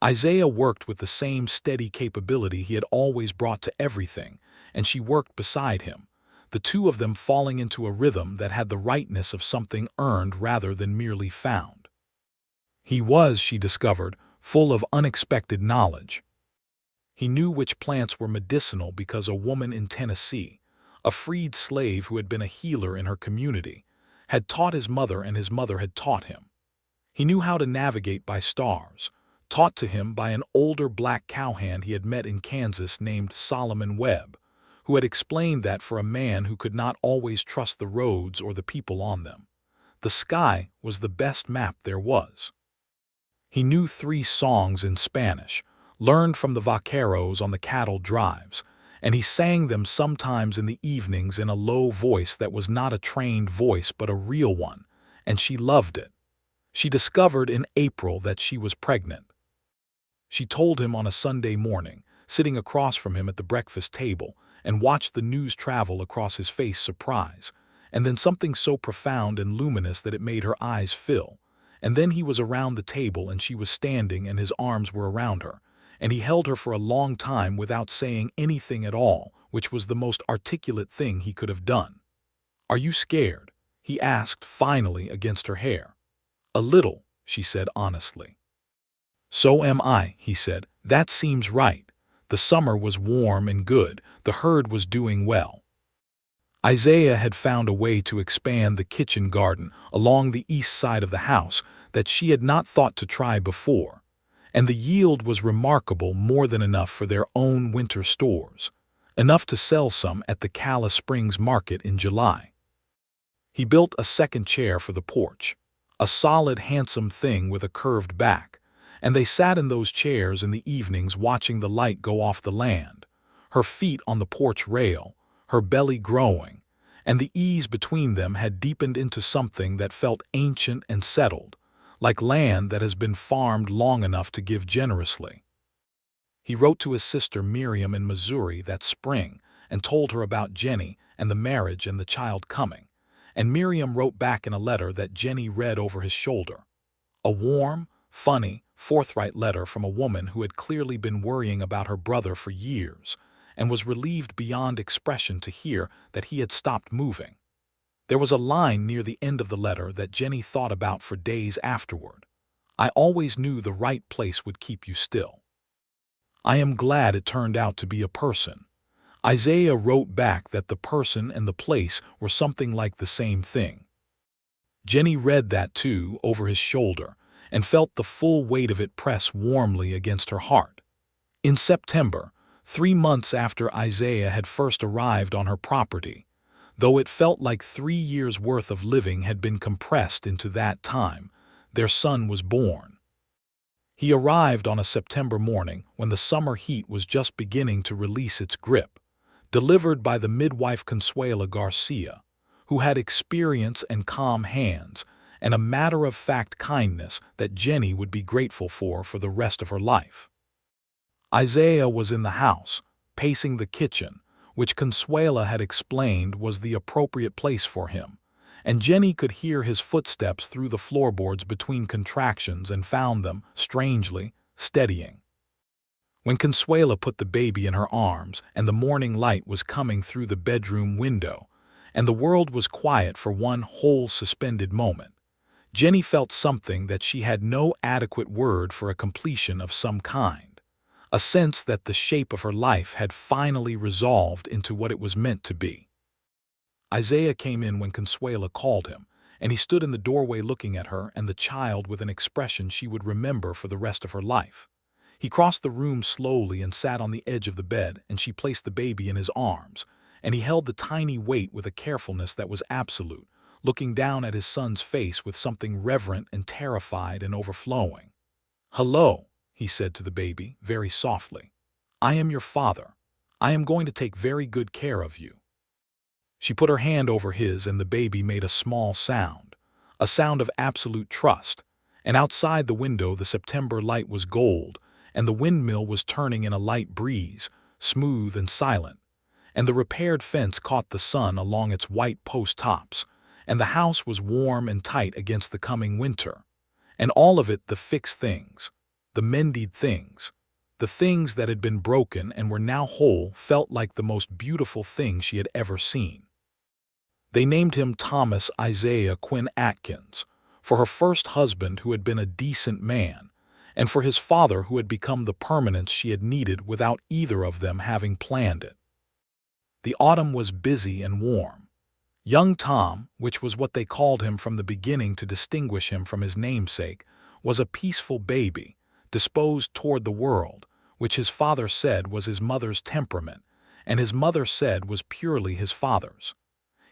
Isaiah worked with the same steady capability he had always brought to everything, and she worked beside him, the two of them falling into a rhythm that had the rightness of something earned rather than merely found. He was, she discovered, full of unexpected knowledge. He knew which plants were medicinal because a woman in Tennessee, a freed slave who had been a healer in her community, had taught his mother and his mother had taught him. He knew how to navigate by stars, taught to him by an older black cowhand he had met in Kansas named Solomon Webb, who had explained that for a man who could not always trust the roads or the people on them, the sky was the best map there was. He knew 3 songs in Spanish, learned from the vaqueros on the cattle drives, and he sang them sometimes in the evenings in a low voice that was not a trained voice but a real one, and she loved it. She discovered in April that she was pregnant. She told him on a Sunday morning, sitting across from him at the breakfast table, and watched the news travel across his face surprise, and then something so profound and luminous that it made her eyes fill. And then he was around the table and she was standing and his arms were around her, and he held her for a long time without saying anything at all, which was the most articulate thing he could have done. "Are you scared?" he asked finally against her hair. "A little," she said honestly. "So am I," he said. "That seems right. The summer was warm and good, the herd was doing well." Isaiah had found a way to expand the kitchen garden along the east side of the house that she had not thought to try before, and the yield was remarkable, more than enough for their own winter stores, enough to sell some at the Cala Springs market in July. He built a second chair for the porch, a solid, handsome thing with a curved back, and they sat in those chairs in the evenings watching the light go off the land, her feet on the porch rail, her belly growing, and the ease between them had deepened into something that felt ancient and settled, like land that has been farmed long enough to give generously. He wrote to his sister Miriam in Missouri that spring and told her about Jenny and the marriage and the child coming, and Miriam wrote back in a letter that Jenny read over his shoulder. A warm, funny, forthright letter from a woman who had clearly been worrying about her brother for years, and was relieved beyond expression to hear that he had stopped moving. There was a line near the end of the letter that Jenny thought about for days afterward. "I always knew the right place would keep you still." I am glad it turned out to be a person. Isaiah wrote back that the person and the place were something like the same thing. Jenny read that too over his shoulder and felt the full weight of it press warmly against her heart. In September, 3 months after Isaiah had first arrived on her property, though it felt like 3 years' worth of living had been compressed into that time, their son was born. He arrived on a September morning when the summer heat was just beginning to release its grip, delivered by the midwife Consuela Garcia, who had experience and calm hands and a matter-of-fact kindness that Jenny would be grateful for the rest of her life. Isaiah was in the house, pacing the kitchen, which Consuela had explained was the appropriate place for him, and Jenny could hear his footsteps through the floorboards between contractions and found them, strangely, steadying. When Consuela put the baby in her arms and the morning light was coming through the bedroom window, and the world was quiet for one whole suspended moment, Jenny felt something that she had no adequate word for, a completion of some kind. A sense that the shape of her life had finally resolved into what it was meant to be. Isaiah came in when Consuela called him, and he stood in the doorway looking at her and the child with an expression she would remember for the rest of her life. He crossed the room slowly and sat on the edge of the bed, and she placed the baby in his arms, and he held the tiny weight with a carefulness that was absolute, looking down at his son's face with something reverent and terrified and overflowing. "Hello," he said to the baby, very softly. "I am your father. I am going to take very good care of you." She put her hand over his and the baby made a small sound, a sound of absolute trust, and outside the window the September light was gold, and the windmill was turning in a light breeze, smooth and silent, and the repaired fence caught the sun along its white post tops, and the house was warm and tight against the coming winter, and all of it the fixed things, the mended things, the things that had been broken and were now whole felt like the most beautiful thing she had ever seen. They named him Thomas Isaiah Quinn Atkins, for her first husband who had been a decent man, and for his father who had become the permanence she had needed without either of them having planned it. The autumn was busy and warm. Young Tom, which was what they called him from the beginning to distinguish him from his namesake, was a peaceful baby, disposed toward the world, which his father said was his mother's temperament, and his mother said was purely his father's.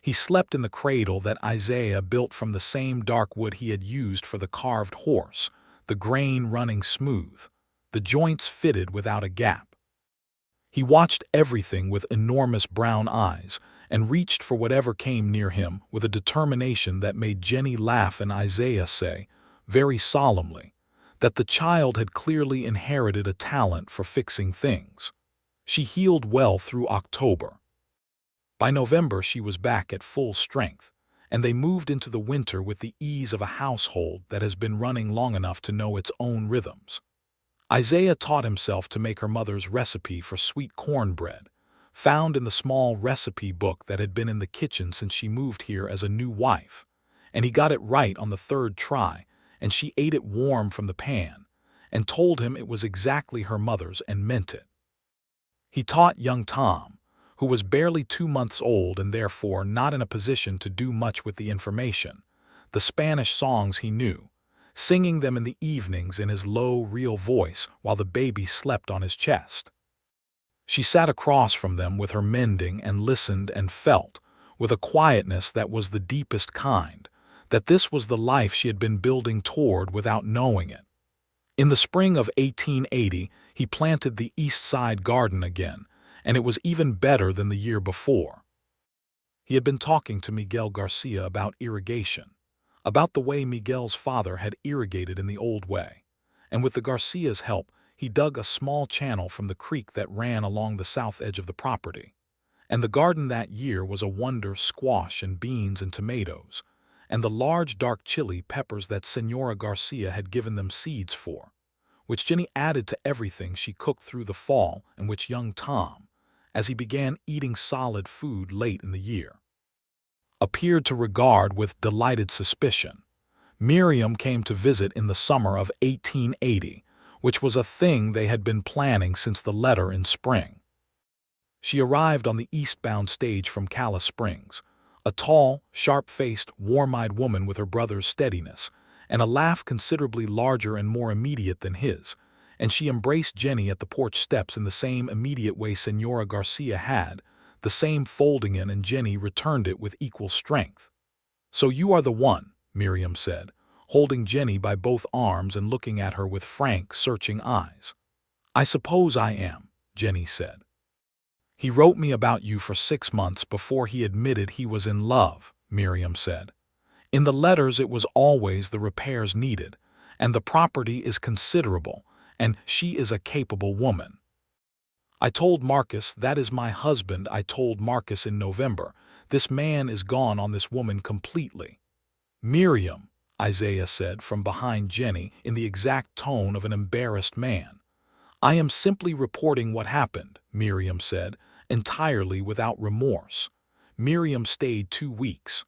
He slept in the cradle that Isaiah built from the same dark wood he had used for the carved horse, the grain running smooth, the joints fitted without a gap. He watched everything with enormous brown eyes and reached for whatever came near him with a determination that made Jennie laugh and Isaiah say, very solemnly, that the child had clearly inherited a talent for fixing things. She healed well through October. By November she was back at full strength, and they moved into the winter with the ease of a household that has been running long enough to know its own rhythms. Isaiah taught himself to make her mother's recipe for sweet cornbread, found in the small recipe book that had been in the kitchen since she moved here as a new wife, and he got it right on the third try, and she ate it warm from the pan, and told him it was exactly her mother's and meant it. He taught young Tom, who was barely 2 months old and therefore not in a position to do much with the information, the Spanish songs he knew, singing them in the evenings in his low, real voice while the baby slept on his chest. She sat across from them with her mending and listened and felt, with a quietness that was the deepest kind, that this was the life she had been building toward without knowing it. In the spring of 1880, he planted the East Side garden again, and it was even better than the year before. He had been talking to Miguel Garcia about irrigation, about the way Miguel's father had irrigated in the old way, and with the Garcia's help, he dug a small channel from the creek that ran along the south edge of the property. And the garden that year was a wonder: squash and beans and tomatoes, and the large dark chili peppers that Senora Garcia had given them seeds for, which Jennie added to everything she cooked through the fall, and which young Tom, as he began eating solid food late in the year, appeared to regard with delighted suspicion. Miriam came to visit in the summer of 1880, which was a thing they had been planning since the letter in spring. She arrived on the eastbound stage from Cala Springs, a tall, sharp-faced, warm-eyed woman with her brother's steadiness, and a laugh considerably larger and more immediate than his, and she embraced Jennie at the porch steps in the same immediate way Senora Garcia had, the same folding in, and Jennie returned it with equal strength. "So you are the one," Miriam said, holding Jennie by both arms and looking at her with frank, searching eyes. "I suppose I am," Jennie said. "He wrote me about you for 6 months before he admitted he was in love," Miriam said. "In the letters it was always the repairs needed, and the property is considerable, and she is a capable woman. I told Marcus, that is my husband, I told Marcus in November, this man is gone on this woman completely." "Miriam," Isaiah said from behind Jennie in the exact tone of an embarrassed man. "I am simply reporting what happened," Miriam said, entirely without remorse. Miriam stayed 2 weeks.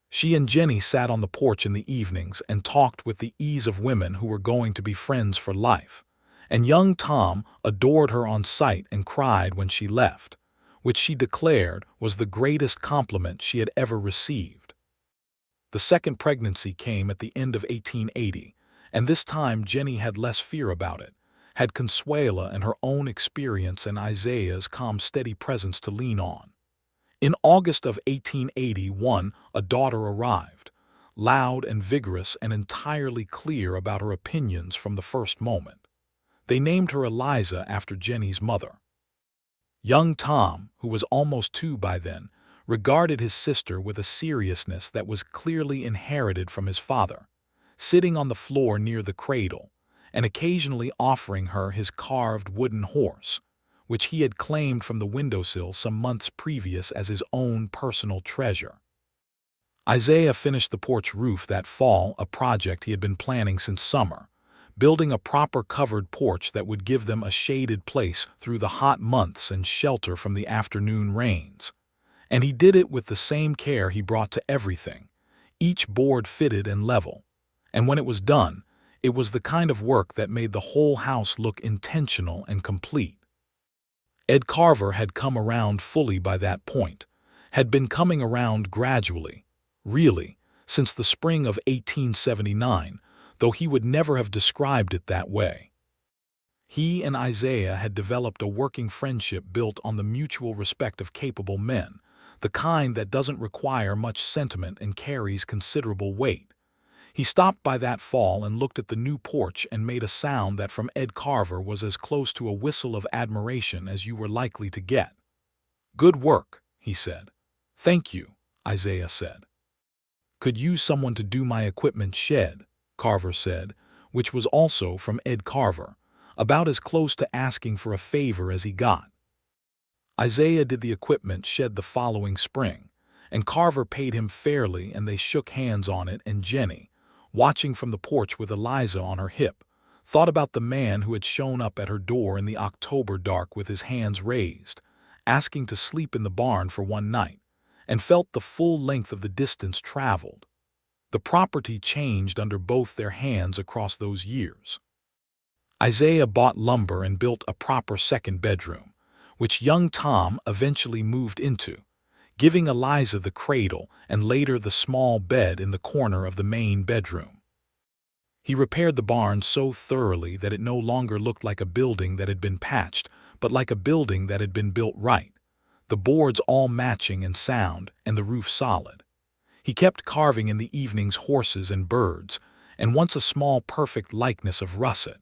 She and Jennie sat on the porch in the evenings and talked with the ease of women who were going to be friends for life, and young Tom adored her on sight and cried when she left, which she declared was the greatest compliment she had ever received. The second pregnancy came at the end of 1880, and this time Jennie had less fear about it, had Consuela and her own experience and Isaiah's calm, steady presence to lean on. In August of 1881, a daughter arrived, loud and vigorous and entirely clear about her opinions from the first moment. They named her Eliza after Jennie's mother. Young Tom, who was almost 2 by then, regarded his sister with a seriousness that was clearly inherited from his father, sitting on the floor near the cradle, and occasionally offering her his carved wooden horse, which he had claimed from the windowsill some months previous as his own personal treasure. Isaiah finished the porch roof that fall, a project he had been planning since summer, building a proper covered porch that would give them a shaded place through the hot months and shelter from the afternoon rains. And he did it with the same care he brought to everything, each board fitted and level. And when it was done, it was the kind of work that made the whole house look intentional and complete. Ed Carver had come around fully by that point, had been coming around gradually, really, since the spring of 1879, though he would never have described it that way. He and Isaiah had developed a working friendship built on the mutual respect of capable men, the kind that doesn't require much sentiment and carries considerable weight. He stopped by that fall and looked at the new porch and made a sound that from Ed Carver was as close to a whistle of admiration as you were likely to get. "Good work," he said. "Thank you," Isaiah said. "Could use someone to do my equipment shed," Carver said, which was also from Ed Carver, about as close to asking for a favor as he got. Isaiah did the equipment shed the following spring, and Carver paid him fairly, and they shook hands on it, and Jennie, watching from the porch with Eliza on her hip, thought about the man who had shown up at her door in the October dark with his hands raised, asking to sleep in the barn for one night, and felt the full length of the distance traveled. The property changed under both their hands across those years. Isaiah bought lumber and built a proper second bedroom, which young Tom eventually moved into, giving Eliza the cradle and later the small bed in the corner of the main bedroom. He repaired the barn so thoroughly that it no longer looked like a building that had been patched, but like a building that had been built right, the boards all matching and sound, and the roof solid. He kept carving in the evenings horses and birds, and once a small perfect likeness of Russet,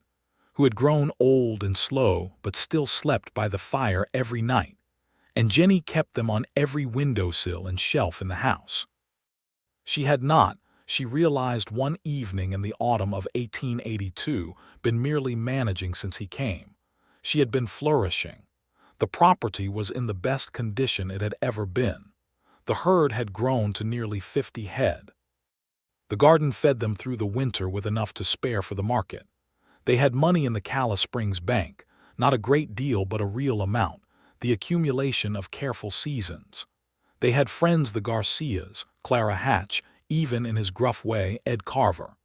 who had grown old and slow but still slept by the fire every night, and Jennie kept them on every windowsill and shelf in the house. She had not, she realized one evening in the autumn of 1882, been merely managing since he came. She had been flourishing. The property was in the best condition it had ever been. The herd had grown to nearly 50 head. The garden fed them through the winter with enough to spare for the market. They had money in the Calla Springs Bank, not a great deal but a real amount, the accumulation of careful seasons. They had friends, the Garcias, Clara Hatch, even in his gruff way, Ed Carver.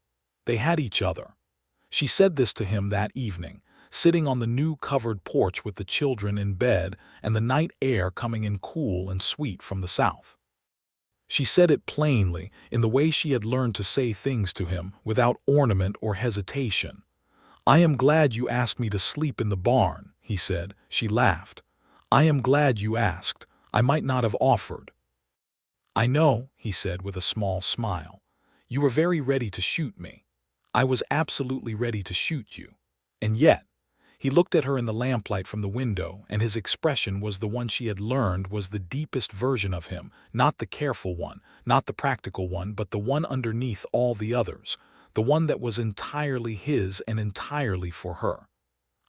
They had each other. She said this to him that evening, sitting on the new covered porch with the children in bed and the night air coming in cool and sweet from the south. She said it plainly, in the way she had learned to say things to him, without ornament or hesitation. "I am glad you asked me to sleep in the barn," he said. She laughed. "I am glad you asked. I might not have offered." "I know," he said with a small smile. "You were very ready to shoot me. I was absolutely ready to shoot you. And yet," he looked at her in the lamplight from the window, and his expression was the one she had learned was the deepest version of him, not the careful one, not the practical one, but the one underneath all the others, the one that was entirely his and entirely for her.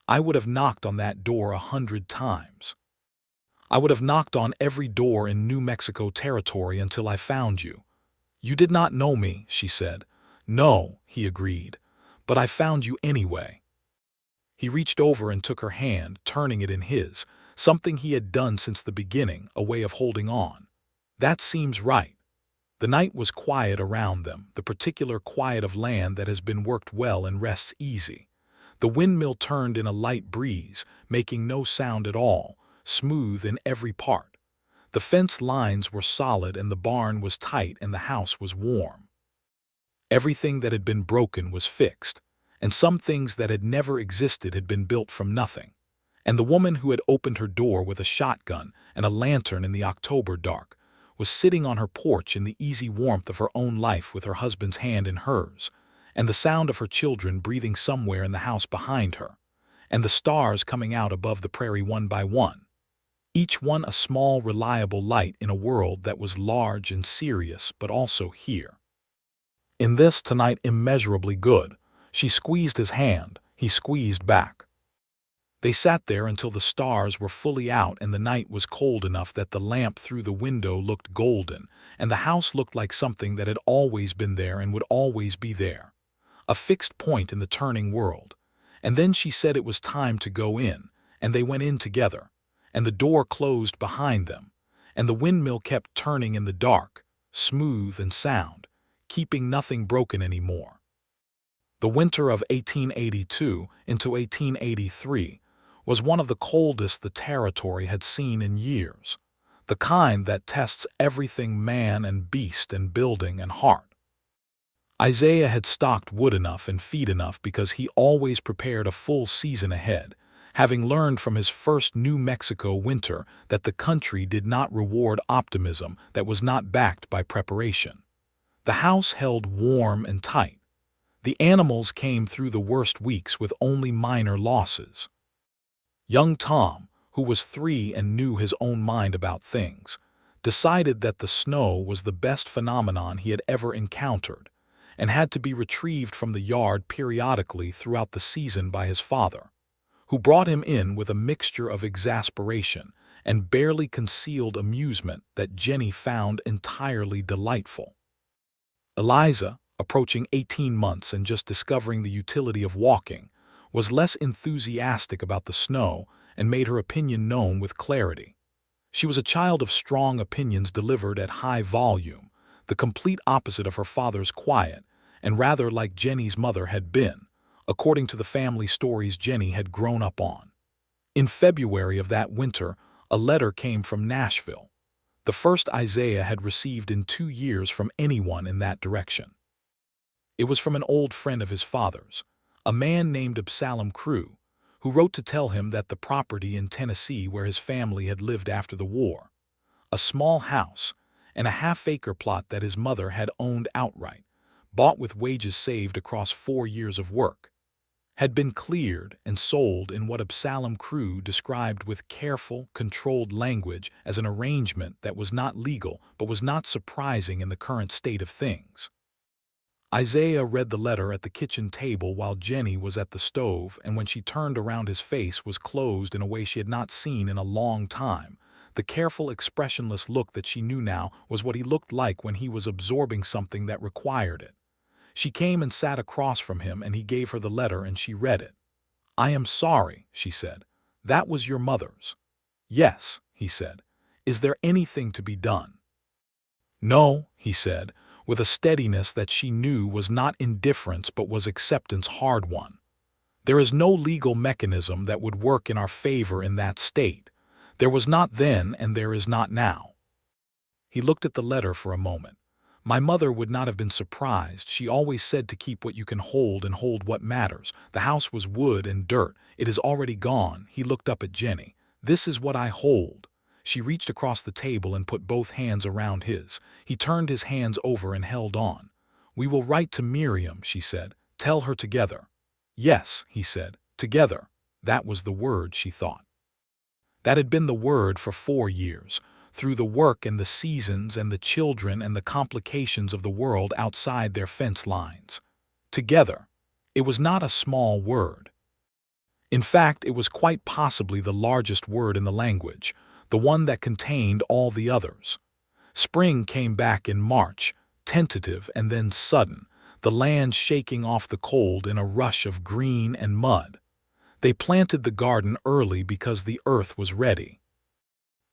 "I would have knocked on that door 100 times. I would have knocked on every door in New Mexico territory until I found you." "You did not know me," she said. "No," he agreed, "but I found you anyway." He reached over and took her hand, turning it in his, something he had done since the beginning, a way of holding on. "That seems right." The night was quiet around them, the particular quiet of land that has been worked well and rests easy. The windmill turned in a light breeze, making no sound at all, smooth in every part. The fence lines were solid and the barn was tight and the house was warm. Everything that had been broken was fixed, and some things that had never existed had been built from nothing. And the woman who had opened her door with a shotgun and a lantern in the October dark, was sitting on her porch in the easy warmth of her own life with her husband's hand in hers, and the sound of her children breathing somewhere in the house behind her, and the stars coming out above the prairie one by one, each one a small, reliable light in a world that was large and serious but also here. In this tonight immeasurably good, she squeezed his hand, he squeezed back. They sat there until the stars were fully out and the night was cold enough that the lamp through the window looked golden, and the house looked like something that had always been there and would always be there, a fixed point in the turning world. And then she said it was time to go in, and they went in together, and the door closed behind them, and the windmill kept turning in the dark, smooth and sound, keeping nothing broken anymore. The winter of 1882 into 1883 was one of the coldest the territory had seen in years, the kind that tests everything man and beast and building and heart. Isaiah had stocked wood enough and feed enough because he always prepared a full season ahead, having learned from his first New Mexico winter that the country did not reward optimism that was not backed by preparation. The house held warm and tight. The animals came through the worst weeks with only minor losses. Young Tom, who was 3 and knew his own mind about things, decided that the snow was the best phenomenon he had ever encountered, and had to be retrieved from the yard periodically throughout the season by his father, who brought him in with a mixture of exasperation and barely concealed amusement that Jennie found entirely delightful. Eliza, approaching 18 months and just discovering the utility of walking, was less enthusiastic about the snow and made her opinion known with clarity. She was a child of strong opinions delivered at high volume, the complete opposite of her father's quiet, and rather like Jennie's mother had been, according to the family stories Jennie had grown up on. In February of that winter, a letter came from Nashville, the first Isaiah had received in 2 years from anyone in that direction. It was from an old friend of his father's, a man named Absalom Crew, who wrote to tell him that the property in Tennessee where his family had lived after the war, a small house and a half-acre plot that his mother had owned outright, bought with wages saved across 4 years of work, had been cleared and sold in what Absalom Crew described with careful, controlled language as an arrangement that was not legal but was not surprising in the current state of things. Isaiah read the letter at the kitchen table while Jennie was at the stove, and when she turned around his face was closed in a way she had not seen in a long time. The careful, expressionless look that she knew now was what he looked like when he was absorbing something that required it. She came and sat across from him, and he gave her the letter and she read it. "I am sorry," she said. "That was your mother's." "Yes," he said. "Is there anything to be done?" "No," he said, with a steadiness that she knew was not indifference but was acceptance hard won. "There is no legal mechanism that would work in our favor in that state. There was not then and there is not now." He looked at the letter for a moment. "My mother would not have been surprised. She always said to keep what you can hold and hold what matters. The house was wood and dirt. It is already gone." He looked up at Jennie. "This is what I hold." She reached across the table and put both hands around his. He turned his hands over and held on. "We will write to Miriam," she said. "Tell her together." "Yes," he said, "together." That was the word, she thought. That had been the word for 4 years, through the work and the seasons and the children and the complications of the world outside their fence lines. Together. It was not a small word. In fact, it was quite possibly the largest word in the language, the one that contained all the others. Spring came back in March, tentative and then sudden, the land shaking off the cold in a rush of green and mud. They planted the garden early because the earth was ready.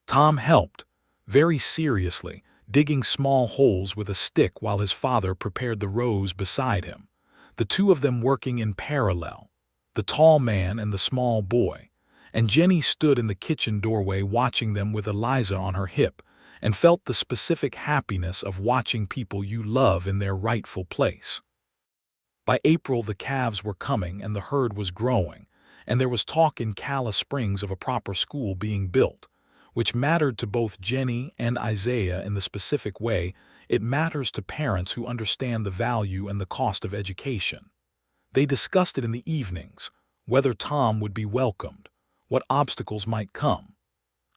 Tom helped, very seriously, digging small holes with a stick while his father prepared the rows beside him, the two of them working in parallel, the tall man and the small boy, and Jennie stood in the kitchen doorway watching them with Eliza on her hip, and felt the specific happiness of watching people you love in their rightful place. By April the calves were coming and the herd was growing, and there was talk in Calla Springs of a proper school being built, which mattered to both Jennie and Isaiah in the specific way it matters to parents who understand the value and the cost of education. They discussed it in the evenings, whether Tom would be welcomed, what obstacles might come.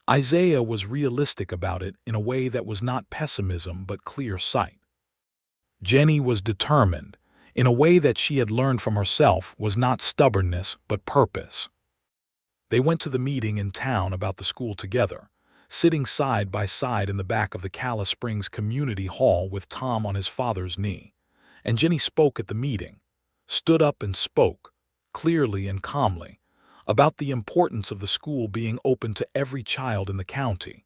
Isaiah was realistic about it in a way that was not pessimism but clear sight. Jennie was determined, in a way that she had learned from herself was not stubbornness but purpose. They went to the meeting in town about the school together, sitting side by side in the back of the Calla Springs Community Hall with Tom on his father's knee. And Jennie spoke at the meeting, stood up and spoke, clearly and calmly, about the importance of the school being open to every child in the county.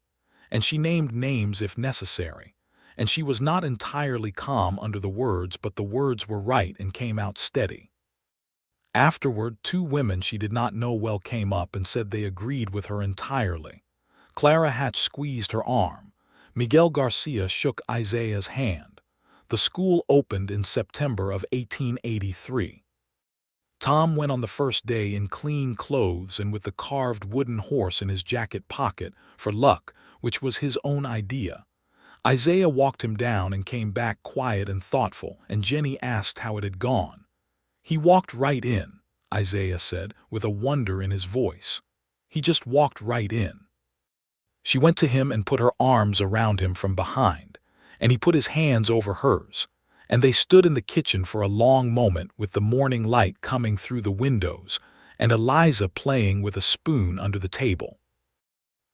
And she named names if necessary. And she was not entirely calm under the words, but the words were right and came out steady. Afterward, two women she did not know well came up and said they agreed with her entirely. Clara Hatch squeezed her arm. Miguel Garcia shook Isaiah's hand. The school opened in September of 1883. Tom went on the first day in clean clothes and with the carved wooden horse in his jacket pocket for luck, which was his own idea. Isaiah walked him down and came back quiet and thoughtful, and Jennie asked how it had gone. "He walked right in," Isaiah said, with a wonder in his voice. "He just walked right in." She went to him and put her arms around him from behind, and he put his hands over hers, and they stood in the kitchen for a long moment with the morning light coming through the windows and Eliza playing with a spoon under the table.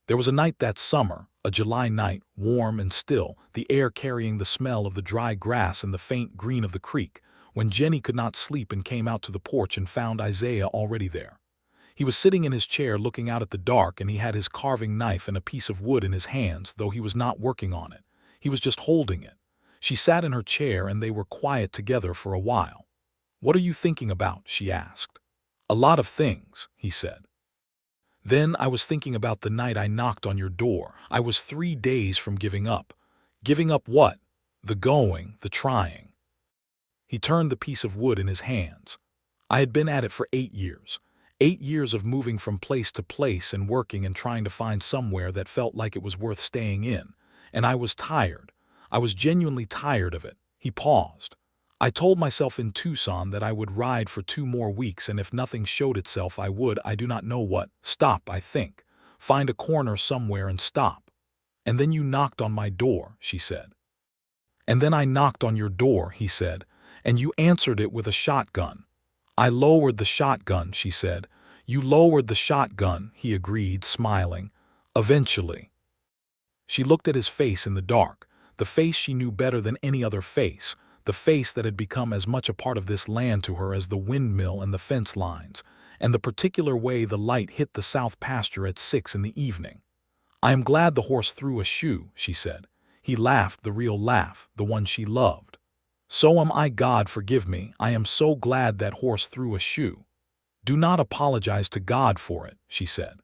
There was a night that summer, a July night, warm and still, the air carrying the smell of the dry grass and the faint green of the creek, when Jennie could not sleep and came out to the porch and found Isaiah already there. He was sitting in his chair looking out at the dark, and he had his carving knife and a piece of wood in his hands, though he was not working on it. He was just holding it. She sat in her chair and they were quiet together for a while. "What are you thinking about?" she asked. "A lot of things," he said. "Then I was thinking about the night I knocked on your door. I was 3 days from giving up." "Giving up what?" "The going, the trying." He turned the piece of wood in his hands. "I had been at it for 8 years. 8 years of moving from place to place and working and trying to find somewhere that felt like it was worth staying in. And I was tired. I was genuinely tired of it." He paused. "I told myself in Tucson that I would ride for 2 more weeks, and if nothing showed itself I would, I do not know what, stop, I think. Find a corner somewhere and stop. And then you knocked on my door," she said. "And then I knocked on your door," he said, "and you answered it with a shotgun." "I lowered the shotgun," she said. "You lowered the shotgun," he agreed, smiling. "Eventually." She looked at his face in the dark, the face she knew better than any other face, the face that had become as much a part of this land to her as the windmill and the fence lines, and the particular way the light hit the south pasture at 6 in the evening. "I am glad the horse threw a shoe," she said. He laughed, the real laugh, the one she loved. "So am I, God forgive me, I am so glad that horse threw a shoe." "Do not apologize to God for it," she said.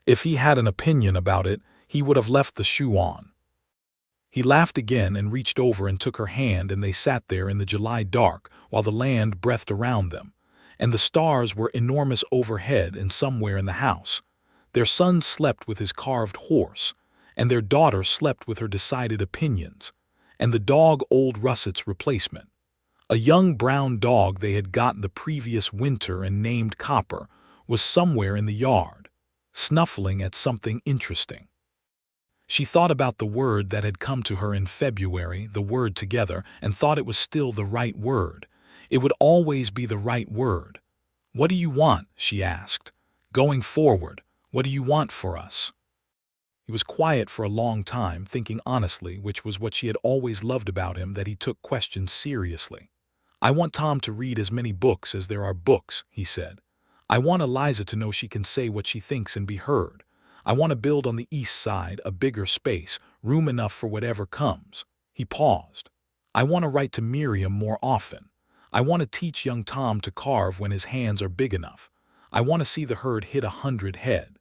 "If he had an opinion about it, he would have left the shoe on." He laughed again and reached over and took her hand, and they sat there in the July dark while the land breathed around them, and the stars were enormous overhead and somewhere in the house. Their son slept with his carved horse, and their daughter slept with her decided opinions, and the dog old Russet's replacement. A young brown dog they had gotten the previous winter and named Copper was somewhere in the yard, snuffling at something interesting. She thought about the word that had come to her in February, the word together, and thought it was still the right word. It would always be the right word. "What do you want?" she asked. "Going forward, what do you want for us?" He was quiet for a long time, thinking honestly, which was what she had always loved about him, that he took questions seriously. "I want Tom to read as many books as there are books," he said. "I want Eliza to know she can say what she thinks and be heard. I want to build on the east side, a bigger space, room enough for whatever comes." He paused. "I want to write to Miriam more often. I want to teach young Tom to carve when his hands are big enough. I want to see the herd hit 100 head.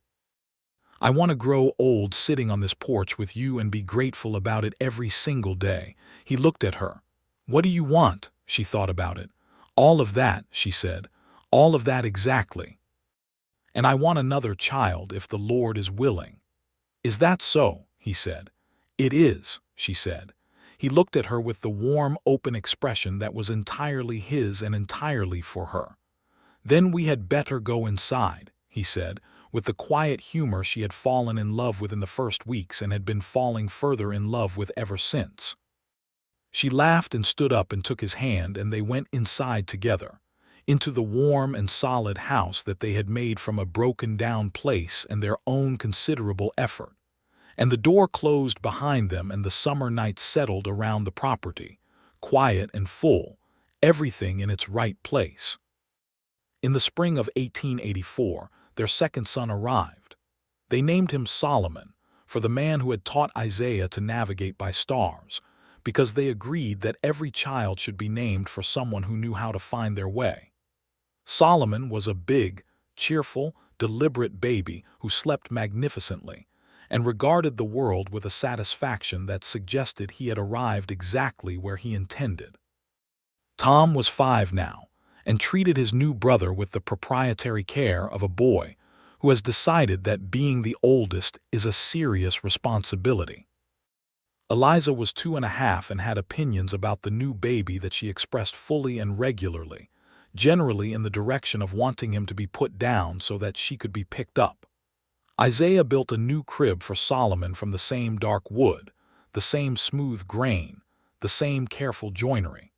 I want to grow old sitting on this porch with you and be grateful about it every single day." He looked at her. "What do you want?" She thought about it. "All of that," she said. "All of that exactly. And I want another child if the Lord is willing." "Is that so?" he said. "It is," she said. He looked at her with the warm, open expression that was entirely his and entirely for her. "Then we had better go inside," he said, with the quiet humor she had fallen in love with in the first weeks and had been falling further in love with ever since. She laughed and stood up and took his hand, and they went inside together, into the warm and solid house that they had made from a broken-down place and their own considerable effort. And the door closed behind them, and the summer night settled around the property, quiet and full, everything in its right place. In the spring of 1884, their second son arrived. They named him Solomon, for the man who had taught Isaiah to navigate by stars, because they agreed that every child should be named for someone who knew how to find their way. Solomon was a big, cheerful, deliberate baby who slept magnificently and regarded the world with a satisfaction that suggested he had arrived exactly where he intended. Tom was 5 now, and treated his new brother with the proprietary care of a boy who has decided that being the oldest is a serious responsibility. Eliza was 2.5 and had opinions about the new baby that she expressed fully and regularly, generally in the direction of wanting him to be put down so that she could be picked up. Isaiah built a new crib for Solomon from the same dark wood, the same smooth grain, the same careful joinery.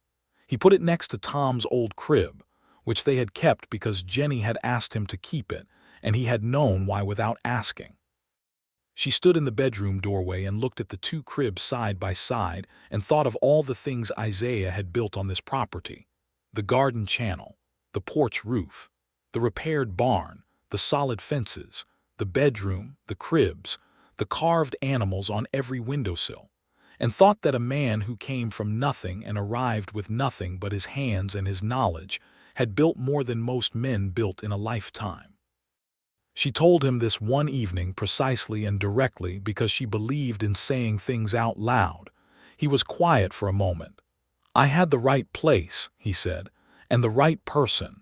He put it next to Tom's old crib, which they had kept because Jennie had asked him to keep it, and he had known why without asking. She stood in the bedroom doorway and looked at the two cribs side by side and thought of all the things Isaiah had built on this property: the garden channel, the porch roof, the repaired barn, the solid fences, the bedroom, the cribs, the carved animals on every windowsill, and thought that a man who came from nothing and arrived with nothing but his hands and his knowledge had built more than most men built in a lifetime. She told him this one evening precisely and directly because she believed in saying things out loud. He was quiet for a moment. "I had the right place," he said, "and the right person."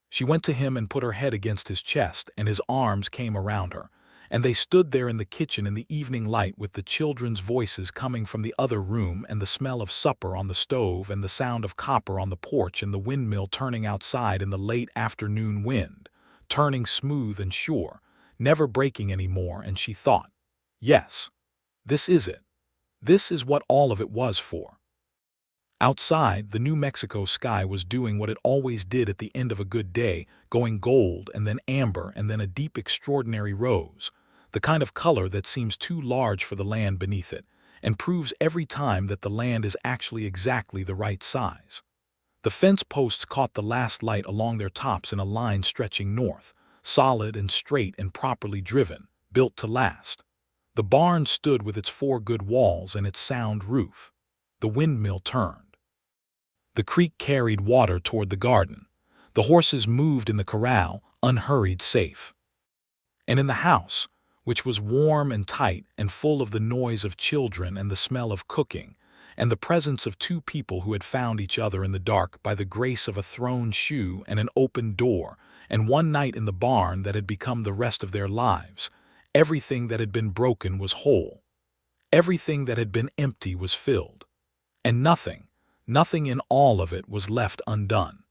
She went to him and put her head against his chest, and his arms came around her, and they stood there in the kitchen in the evening light with the children's voices coming from the other room and the smell of supper on the stove and the sound of copper on the porch and the windmill turning outside in the late afternoon wind, turning smooth and sure, never breaking any more, and she thought, yes, this is it. This is what all of it was for. Outside, the New Mexico sky was doing what it always did at the end of a good day, going gold and then amber and then a deep extraordinary rose, the kind of color that seems too large for the land beneath it, and proves every time that the land is actually exactly the right size. The fence posts caught the last light along their tops in a line stretching north, solid and straight and properly driven, built to last. The barn stood with its 4 good walls and its sound roof. The windmill turned. The creek carried water toward the garden. The horses moved in the corral, unhurried, safe. And in the house, which was warm and tight and full of the noise of children and the smell of cooking, and the presence of 2 people who had found each other in the dark by the grace of a thrown shoe and an open door, and one night in the barn that had become the rest of their lives, everything that had been broken was whole. Everything that had been empty was filled. And nothing in all of it was left undone.